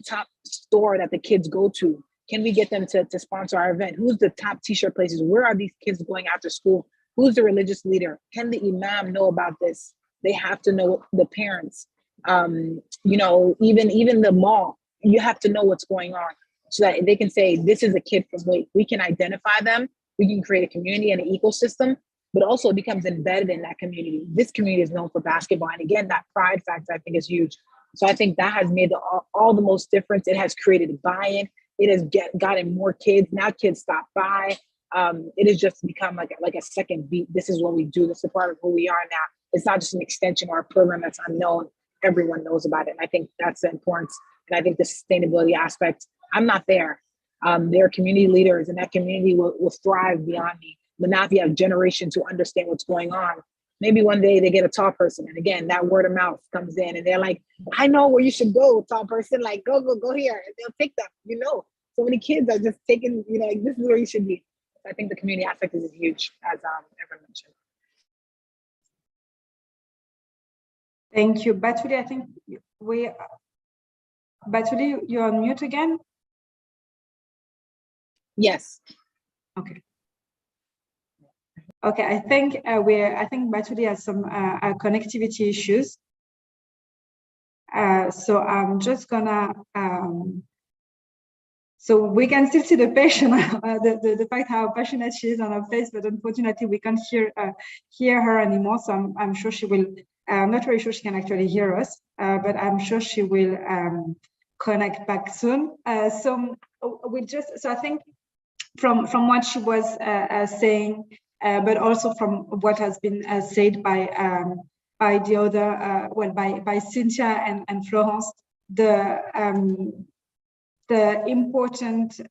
top store that the kids go to? Can we get them to sponsor our event? Who's the top t-shirt places? Where are these kids going after school? Who's the religious leader? Can the imam know about this? They have to know the parents. You know, even the mall, you have to know what's going on so that they can say, this is a kid from Wake. We can identify them. We can create a community and an ecosystem, but also it becomes embedded in that community. This community is known for basketball. And again, that pride factor, I think, is huge. So I think that has made all the most difference. It has created buy-in. It has gotten more kids. Now kids stop by. it has just become like a second beat. This is what we do. This is part of who we are now. It's not just an extension or a program that's unknown. Everyone knows about it. And I think that's the importance. And I think the sustainability aspect, I'm not there. There are community leaders, and that community will thrive beyond me. But now if you have generations who understand what's going on, maybe one day they get a tall person. And again, that word of mouth comes in and they're like, I know where you should go, tall person, like go here. And they'll take them, So many kids are just taking, like this is where you should be. I think the community aspect is huge, as everyone mentioned. Thank you. Batuli, I think Batuli, you're on mute again? Yes. Okay. Okay, I think Batuli has some connectivity issues. So I'm just gonna so we can still see the passion, the fact how passionate she is on her face, but unfortunately we can't hear her anymore. So I'm sure she will. I'm not very sure she can actually hear us, but I'm sure she will connect back soon. So I think from what she was saying, but also from what has been said by the other, by Cynthia and Florence, the important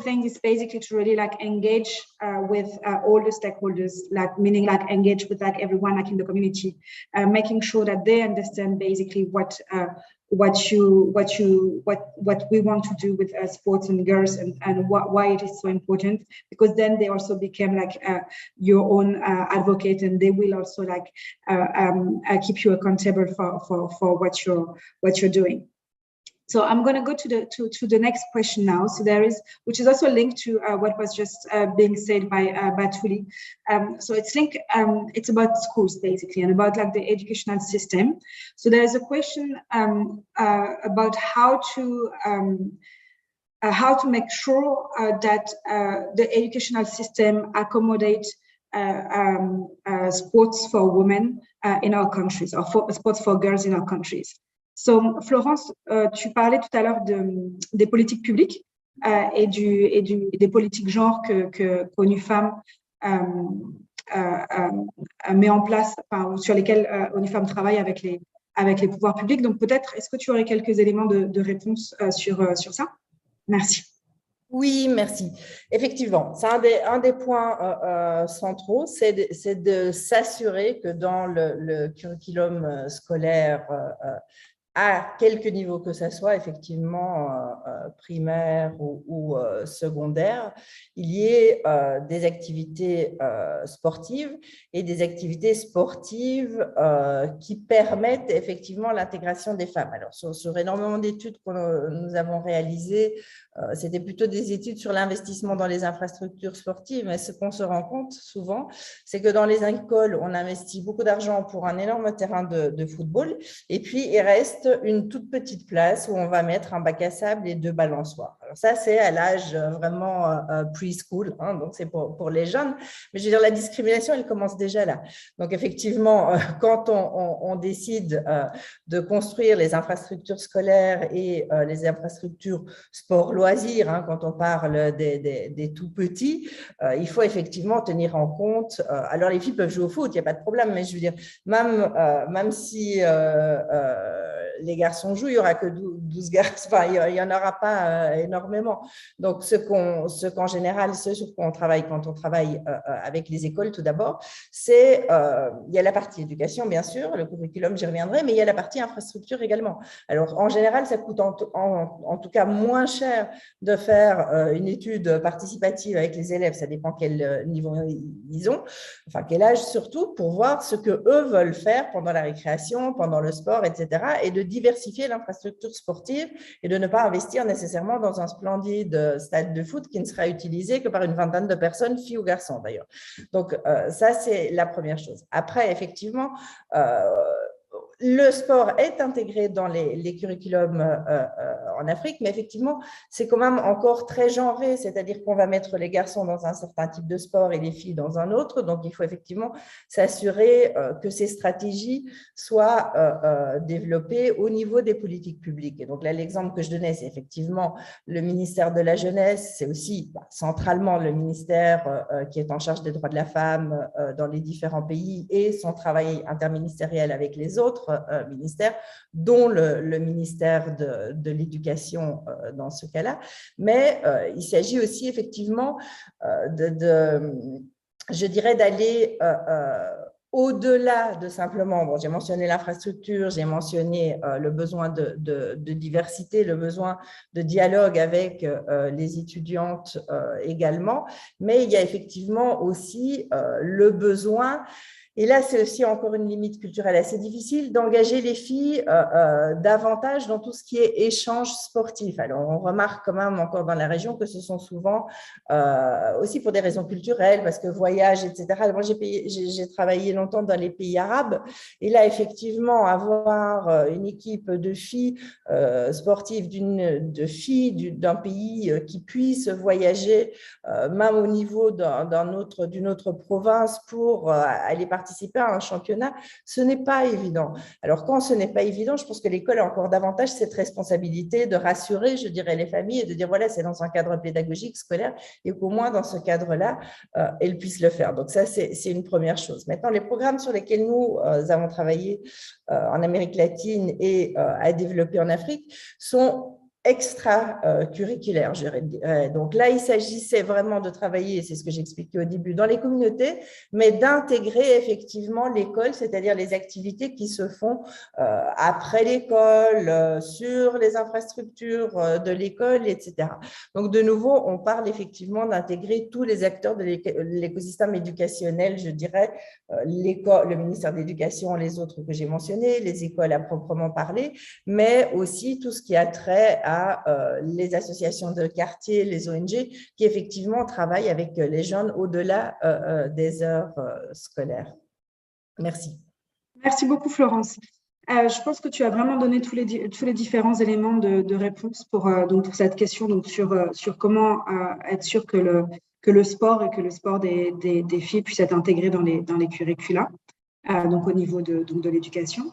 thing is basically to really like engage with all the stakeholders, like meaning like engage with like everyone like in the community, making sure that they understand basically what we want to do with sports and girls and why it is so important, because then they also become like your own advocate, and they will also like keep you accountable for what you're doing. So I'm going to go to the next question now. So which is also linked to what was just being said by Batuli. So it's linked. It's about schools basically, and about like the educational system. So there is a question about how to make sure that the educational system accommodates sports for women in our countries, or sports for girls in our countries. So, Florence, tu parlais tout à l'heure des politiques publiques et des politiques genre qu'ONU Femmes met en place, enfin, sur lesquelles ONU Femmes travaille avec les pouvoirs publics. Donc, peut-être, est-ce que tu aurais quelques éléments de réponse sur ça? Merci. Oui, merci. Effectivement, c'est un des points centraux, c'est de s'assurer que dans le curriculum scolaire, à quelque niveau que ça soit, effectivement, primaire ou secondaire, il y ait des activités sportives et des activités sportives qui permettent effectivement l'intégration des femmes. Alors, sur énormément d'études que nous avons réalisées, c'était plutôt des études sur l'investissement dans les infrastructures sportives, mais ce qu'on se rend compte souvent, c'est que dans les écoles, on investit beaucoup d'argent pour un énorme terrain de football, et puis il reste une toute petite place où on va mettre un bac à sable et 2 balançoires. Alors ça, c'est à l'âge vraiment preschool, hein, donc c'est pour les jeunes, mais je veux dire, la discrimination, elle commence déjà là. Donc effectivement, quand on décide de construire les infrastructures scolaires et les infrastructures sport-loisirs, hein, quand on parle des tout petits, il faut effectivement tenir en compte, alors les filles peuvent jouer au foot, il n'y a pas de problème, mais je veux dire, même si les garçons jouent, il n'y aura que 12 garçons, enfin, il n'y en aura pas énormément. Donc, ce qu'en général, ce sur quoi on travaille quand on travaille avec les écoles, tout d'abord, c'est, il y a la partie éducation, bien sûr, le curriculum, j'y reviendrai, mais il y a la partie infrastructure également. Alors, en général, ça coûte en tout cas moins cher de faire une étude participative avec les élèves, ça dépend quel niveau ils ont, enfin, quel âge surtout, pour voir ce qu'eux veulent faire pendant la récréation, pendant le sport, etc., et de diversifier l'infrastructure sportive et de ne pas investir nécessairement dans un splendide stade de foot qui ne sera utilisé que par une vingtaine de personnes, filles ou garçons d'ailleurs. Donc, ça, c'est la première chose. Après, effectivement, le sport est intégré dans les curriculums en Afrique, mais effectivement, c'est quand même encore très genré, c'est-à-dire qu'on va mettre les garçons dans un certain type de sport et les filles dans un autre. Donc, il faut effectivement s'assurer que ces stratégies soient développées au niveau des politiques publiques. Et donc là, l'exemple que je donnais, c'est effectivement le ministère de la Jeunesse, c'est aussi centralement le ministère qui est en charge des droits de la femme dans les différents pays et son travail interministériel avec les autres ministères, dont le ministère de l'Éducation dans ce cas-là. Mais il s'agit aussi effectivement je dirais, d'aller au-delà de simplement, bon, j'ai mentionné l'infrastructure, j'ai mentionné le besoin de diversité, le besoin de dialogue avec les étudiantes également, mais il y a effectivement aussi le besoin, et là c'est aussi encore une limite culturelle assez difficile, d'engager les filles davantage dans tout ce qui est échange sportif. Alors on remarque quand même encore dans la région que ce sont souvent aussi pour des raisons culturelles, parce que voyage, etc. Moi j'ai travaillé longtemps dans les pays arabes, et là effectivement avoir une équipe de filles sportives, d'un pays qui puisse voyager même au niveau d'une autre province pour aller participer à un championnat, ce n'est pas évident. Alors quand ce n'est pas évident, je pense que l'école a encore davantage cette responsabilité de rassurer, je dirais, les familles et de dire voilà, c'est dans un cadre pédagogique, scolaire, et qu'au moins dans ce cadre-là, elles puissent le faire. Donc ça, c'est une première chose. Maintenant, les programmes sur lesquels nous avons travaillé en Amérique latine et à développer en Afrique sont extra-curriculaires, je dirais. Donc là, il s'agissait vraiment de travailler, c'est ce que j'expliquais au début, dans les communautés, mais d'intégrer effectivement l'école, c'est-à-dire les activités qui se font après l'école, sur les infrastructures de l'école, etc. Donc de nouveau, on parle effectivement d'intégrer tous les acteurs de l'écosystème éducationnel, je dirais, l'école, le ministère de l'Éducation, les autres que j'ai mentionnés, les écoles à proprement parler, mais aussi tout ce qui a trait à les associations de quartier, les ONG, qui effectivement travaillent avec les jeunes au-delà des heures scolaires. Merci. Merci beaucoup, Florence. Je pense que tu as vraiment donné tous les différents éléments de réponse pour cette question, donc sur comment être sûr que le sport et que le sport des filles puisse être intégré dans les curricula, donc au niveau de l'éducation.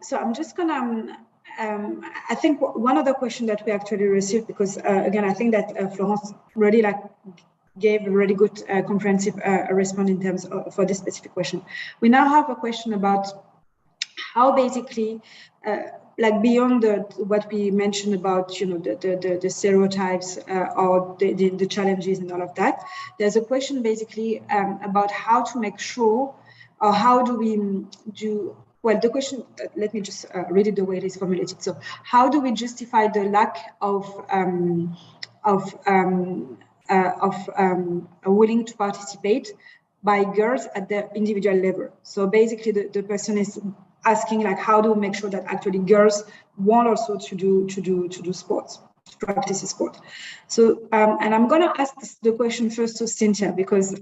So I'm just gonna I think one other question that we actually received, because again, I think that Florence really gave a really good comprehensive response in terms of for this specific question. We now have a question about how basically, beyond what we mentioned about, the stereotypes or the challenges and all of that, there's a question basically about how to make sure, or how do we do. Well, the question, let me just read it the way it is formulated. So how do we justify the lack of willing to participate by girls at the individual level? So basically the person is asking, like, how do we make sure that actually girls want also to do sports, to practice sport? So, and I'm going to ask the question first to Cynthia, because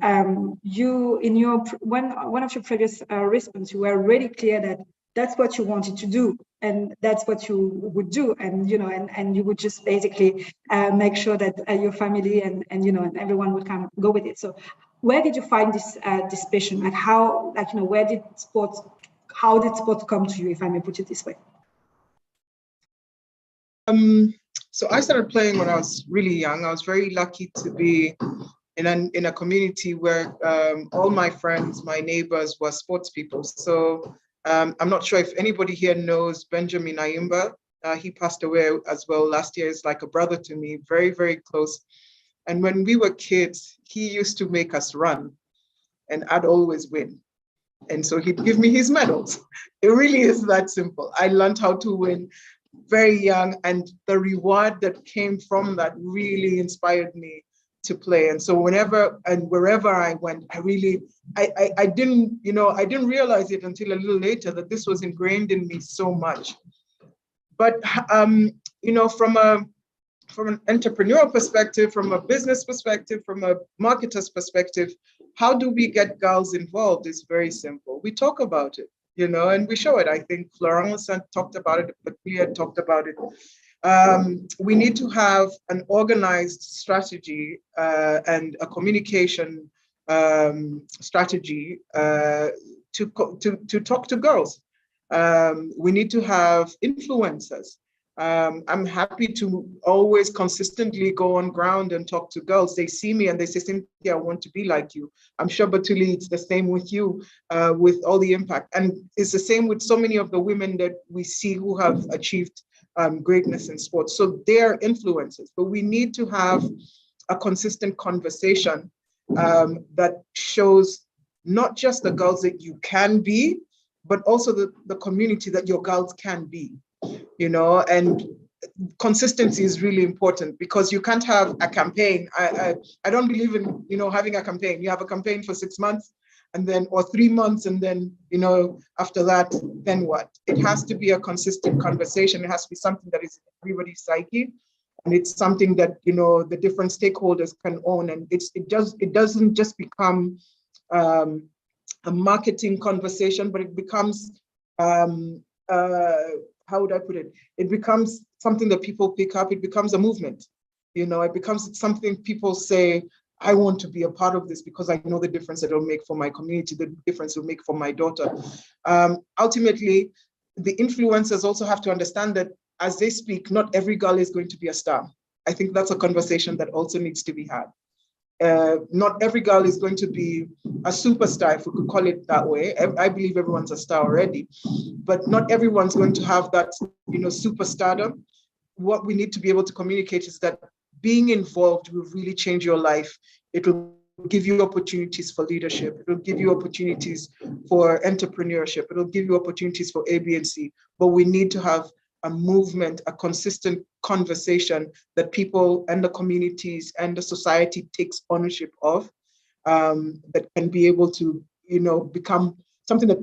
you, in one of your previous response, you were really clear that that's what you wanted to do, and that's what you would do, and and you would just basically make sure that your family and everyone would kind of go with it. So, where did you find this passion? Like how, where did sports? How did sports come to you, if I may put it this way? So I started playing when I was really young. I was very lucky to be in a community where all my friends, my neighbors were sports people. So I'm not sure if anybody here knows Benjamin Ayimba. He passed away as well last year. He's like a brother to me, very, very close. And when we were kids, he used to make us run, and I'd always win. And so he'd give me his medals. It really is that simple. I learned how to win very young, and the reward that came from that really inspired me to play. And so whenever and wherever I went, I didn't realize it until a little later that this was ingrained in me so much. But from an entrepreneurial perspective, from a business perspective, from a marketer's perspective, how do we get girls involved is very simple. We talk about it. you know, and we show it. I think Florence talked about it, but we had talked about it. We need to have an organized strategy and a communication strategy to talk to girls. We need to have influencers. I'm happy to always consistently go on ground and talk to girls. They see me and they say, Cynthia, I want to be like you. I'm sure, Batuli, it's the same with you, with all the impact. And it's the same with so many of the women that we see who have achieved greatness in sports. So they're influencers, but we need to have a consistent conversation that shows not just the girls that you can be, but also the community that your girls can be. You know, and consistency is really important, because you can't have a campaign. I don't believe in, you know, having a campaign. You have a campaign for 6 months and then, or 3 months, and then, you know, after that, then what? It has to be a consistent conversation. It has to be something that is everybody's psyche, and it's something that, you know, the different stakeholders can own. And it doesn't just become a marketing conversation, but it becomes how would I put it? It becomes something that people pick up. It becomes a movement. You know, it becomes something people say, I want to be a part of this because I know the difference that it'll make for my community, the difference it'll make for my daughter. Ultimately, the influencers also have to understand that as they speak, not every girl is going to be a star. I think that's a conversation that also needs to be had. Not every girl is going to be a superstar, if we could call it that way. I believe everyone's a star already, but not everyone's going to have that, you know, superstardom. What we need to be able to communicate is that being involved will really change your life. It will give you opportunities for leadership. It will give you opportunities for entrepreneurship. It will give you opportunities for A, B, and C. But we need to have a movement, a consistent conversation that people and the communities and the society takes ownership of, that can be able to, you know, become something that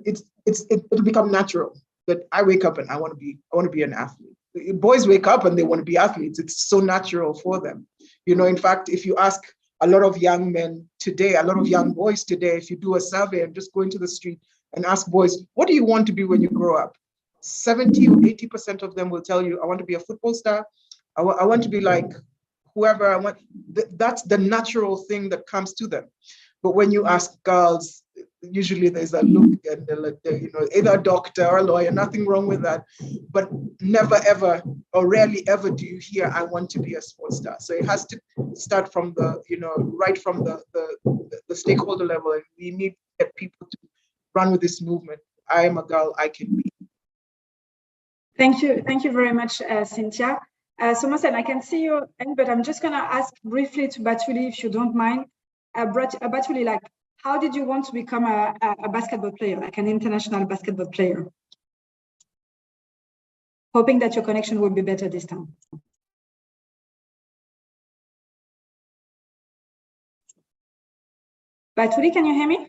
it'll become natural. That I wake up and I want to be an athlete. Boys wake up and they want to be athletes. It's so natural for them. You know, in fact, if you ask a lot of young men today, a lot of young boys today, if you do a survey and just go into the street and ask boys, what do you want to be when you grow up? 70 or 80% of them will tell you, I want to be a football star. I want to be like whoever I want. That's the natural thing that comes to them. But when you ask girls, usually there's a look and they're like, you know, either a doctor or a lawyer, nothing wrong with that. But never ever, or rarely ever do you hear, I want to be a sports star. So it has to start from the, you know, right from the stakeholder level. And we need to get people to run with this movement. I am a girl, I can be. Thank you very much, Cynthia. So Mohsen, I can see you, but I'm just going to ask briefly to Batuli, if you don't mind. Batuli, like, how did you want to become a basketball player, like an international basketball player? Hoping that your connection will be better this time. Batuli, can you hear me?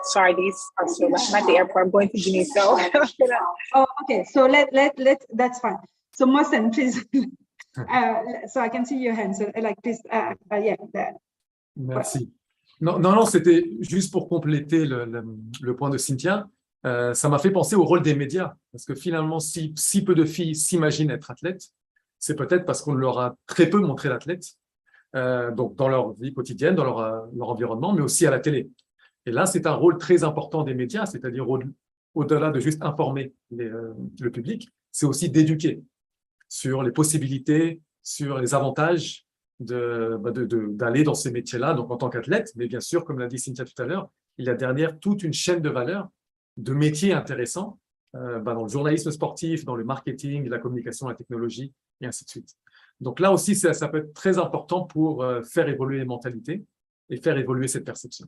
Sorry, these are still I'm at the airport. I'm going to Guinea, so. Oh, okay. So that's fine. So Mohsen, please. So I can see your hand. So like please, yeah. Merci. Non, c'était juste pour compléter le point de Cynthia. Ça m'a fait penser au rôle des médias, parce que finalement, si peu de filles s'imaginent être athlètes, c'est peut-être parce qu'on leur a très peu montré l'athlète, donc dans leur vie quotidienne, dans leur environnement, mais aussi à la télé. Et là, c'est un rôle très important des médias, c'est-à-dire au-delà de juste informer le public, c'est aussi d'éduquer sur les possibilités, sur les avantages d'aller dans ces métiers-là, donc en tant qu'athlète, mais bien sûr, comme l'a dit Cynthia tout à l'heure, il y a derrière toute une chaîne de valeur, de métiers intéressants, dans le journalisme sportif, dans le marketing, la communication, la technologie, et ainsi de suite. Donc là aussi, ça peut être très important pour faire évoluer les mentalités et faire évoluer cette perception.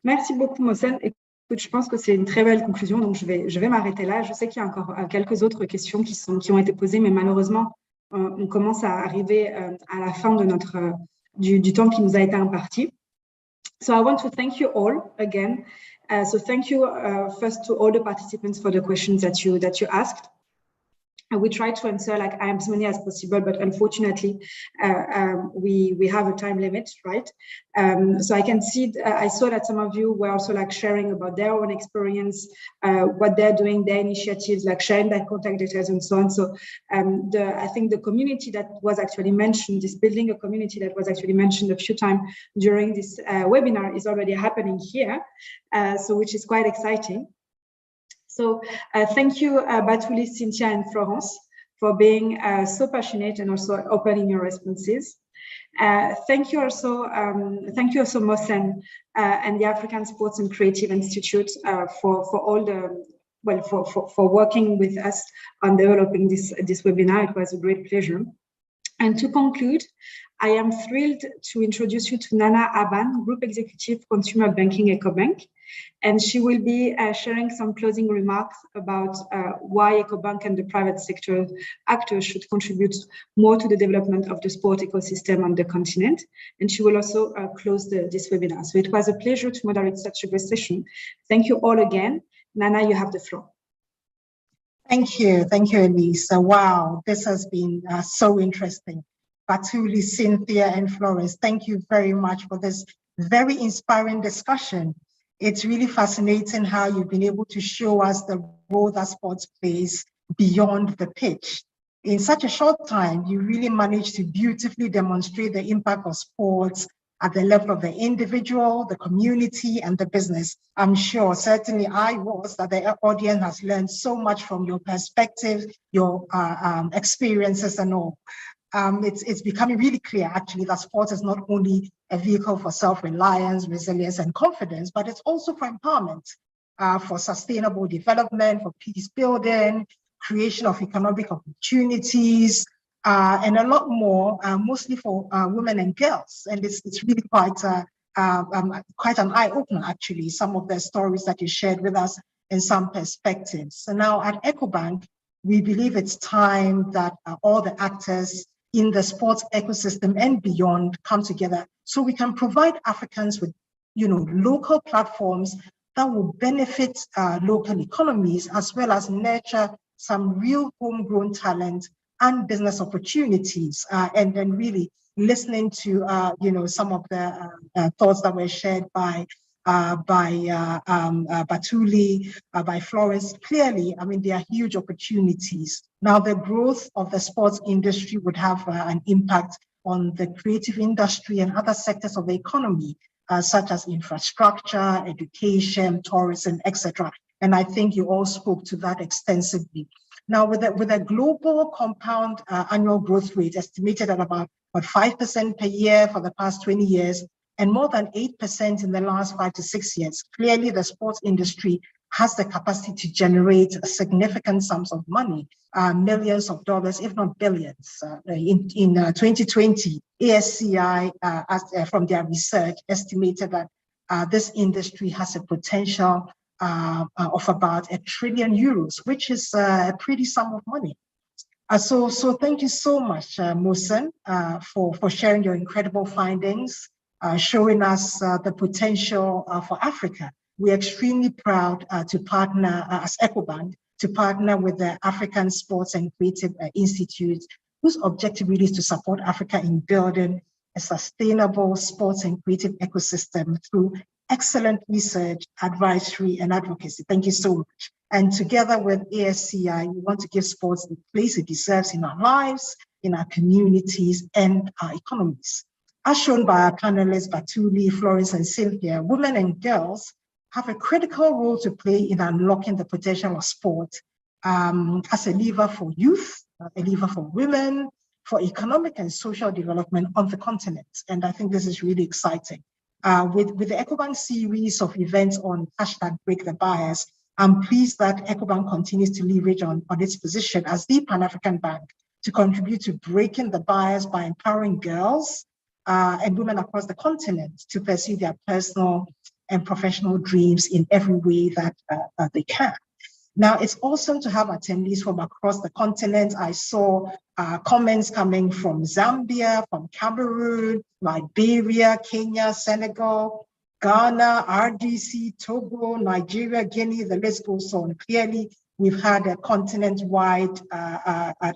Merci beaucoup, Mohsen. Écoute, je pense que c'est une très belle conclusion, donc je vais m'arrêter là. Je sais qu'il y a encore quelques autres questions qui ont été posées, mais malheureusement, on commence à arriver à la fin de du temps qui nous a été imparti. So I want to thank you all again. So thank you first to all the participants for the questions that you asked. we try to answer like as many as possible, but unfortunately, we have a time limit, right? So I can see, I saw that some of you were also like sharing about their own experience, what they're doing, their initiatives, like sharing their contact details and so on. So I think the community that was actually mentioned, this building a community that was actually mentioned a few times during this webinar is already happening here, so which is quite exciting. So thank you, Batuli, Cynthia, and Florence for being so passionate and also opening your responses. Thank you also, Mohsen and the African Sports and Creative Institute for all the, well, for working with us on developing this webinar. It was a great pleasure. And to conclude, I am thrilled to introduce you to Nana Aban, Group Executive Consumer Banking EcoBank, and she will be sharing some closing remarks about why EcoBank and the private sector actors should contribute more to the development of the sport ecosystem on the continent. And she will also close this webinar. So it was a pleasure to moderate such a great session. Thank you all again. Nana, you have the floor. Thank you, Elisa. Wow, this has been so interesting. Batuli, Cynthia, and Florence, thank you very much for this very inspiring discussion. It's really fascinating how you've been able to show us the role that sports plays beyond the pitch. In such a short time, you really managed to beautifully demonstrate the impact of sports at the level of the individual, the community, and the business. I'm sure, certainly I was, that the audience has learned so much from your perspective, your experiences and all. It's becoming really clear, actually, that sport is not only a vehicle for self-reliance, resilience, and confidence, but it's also for empowerment, for sustainable development, for peace building, creation of economic opportunities, and a lot more, mostly for women and girls. And it's really quite an eye-opener, actually, some of the stories that you shared with us and some perspectives. So now at EcoBank, we believe it's time that all the actors in the sports ecosystem and beyond come together so we can provide Africans with, local platforms that will benefit local economies, as well as nurture some real homegrown talent and business opportunities, and then really listening to some of the thoughts that were shared by Batuli, by Florence. Clearly, I mean, there are huge opportunities. Now, the growth of the sports industry would have an impact on the creative industry and other sectors of the economy, such as infrastructure, education, tourism, etc. And I think you all spoke to that extensively. Now, with a global compound annual growth rate estimated at about 5% per year for the past 20 years, and more than 8% in the last 5 to 6 years, clearly the sports industry has the capacity to generate significant sums of money, millions of dollars, if not billions. In 2020, ASCI, from their research, estimated that this industry has a potential of about €1 trillion, which is a pretty sum of money. So thank you so much, Mohsen, for sharing your incredible findings, showing us the potential for Africa. We're extremely proud to partner as EcoBank, to partner with the African Sports and Creative Institute, whose objective really is to support Africa in building a sustainable sports and creative ecosystem through excellent research, advisory, and advocacy. Thank you so much. And together with ASCI, we want to give sports the place it deserves in our lives, in our communities, and our economies. As shown by our panelists, Batuli, Florence, and Cynthia, women and girls have a critical role to play in unlocking the potential of sport as a lever for youth, a lever for women, for economic and social development on the continent. And I think this is really exciting. With the EcoBank series of events on #BreakTheBias, I'm pleased that EcoBank continues to leverage on its position as the Pan-African bank to contribute to breaking the bias by empowering girls and women across the continent to pursue their personal and professional dreams in every way that they can. Now, it's awesome to have attendees from across the continent. I saw comments coming from Zambia, from Cameroon, Liberia, Kenya, Senegal, Ghana, RDC, Togo, Nigeria, Guinea, the list goes on. Clearly, We've had a continent-wide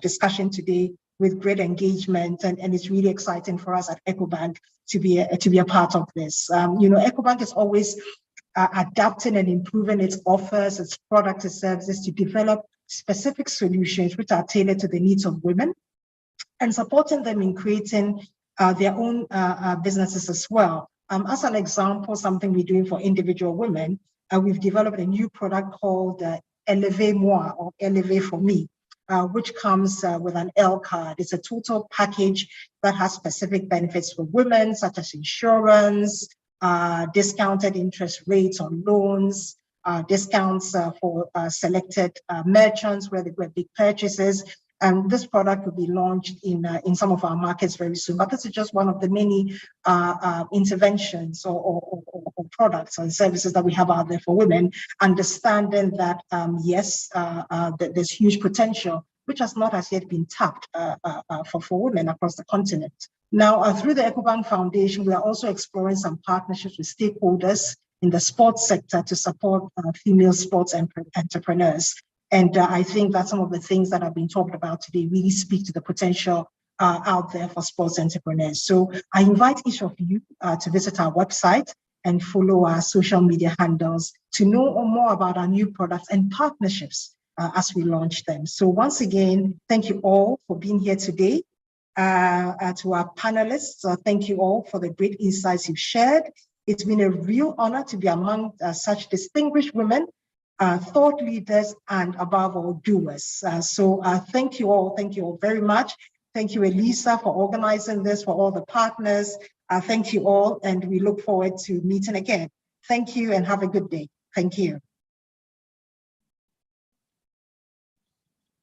discussion today with great engagement, and it's really exciting for us at EcoBank to be a part of this. EcoBank is always adapting and improving its offers, its products and services to develop specific solutions which are tailored to the needs of women and supporting them in creating their own businesses as well. As an example, something we're doing for individual women, we've developed a new product called Elevez Moi, or Elevez for Me, which comes with an L card. It's a total package that has specific benefits for women, such as insurance, discounted interest rates on loans, discounts for selected merchants where they get big purchases. And this product will be launched in some of our markets very soon. But this is just one of the many interventions or products and services that we have out there for women, understanding that, yes, there's huge potential, which has not as yet been tapped for women across the continent. Now, through the EcoBank Foundation, we are also exploring some partnerships with stakeholders in the sports sector to support female sports entrepreneurs. And I think that some of the things that have been talked about today really speak to the potential out there for sports entrepreneurs. So I invite each of you to visit our website and follow our social media handles to know more about our new products and partnerships as we launch them. So once again, thank you all for being here today. To our panelists, thank you all for the great insights you've shared. It's been a real honor to be among such distinguished women, thought leaders, and above all, doers. So thank you all very much. Thank you, Elisa, for organizing this, for all the partners. Thank you all, and we look forward to meeting again. Thank you and have a good day. Thank you.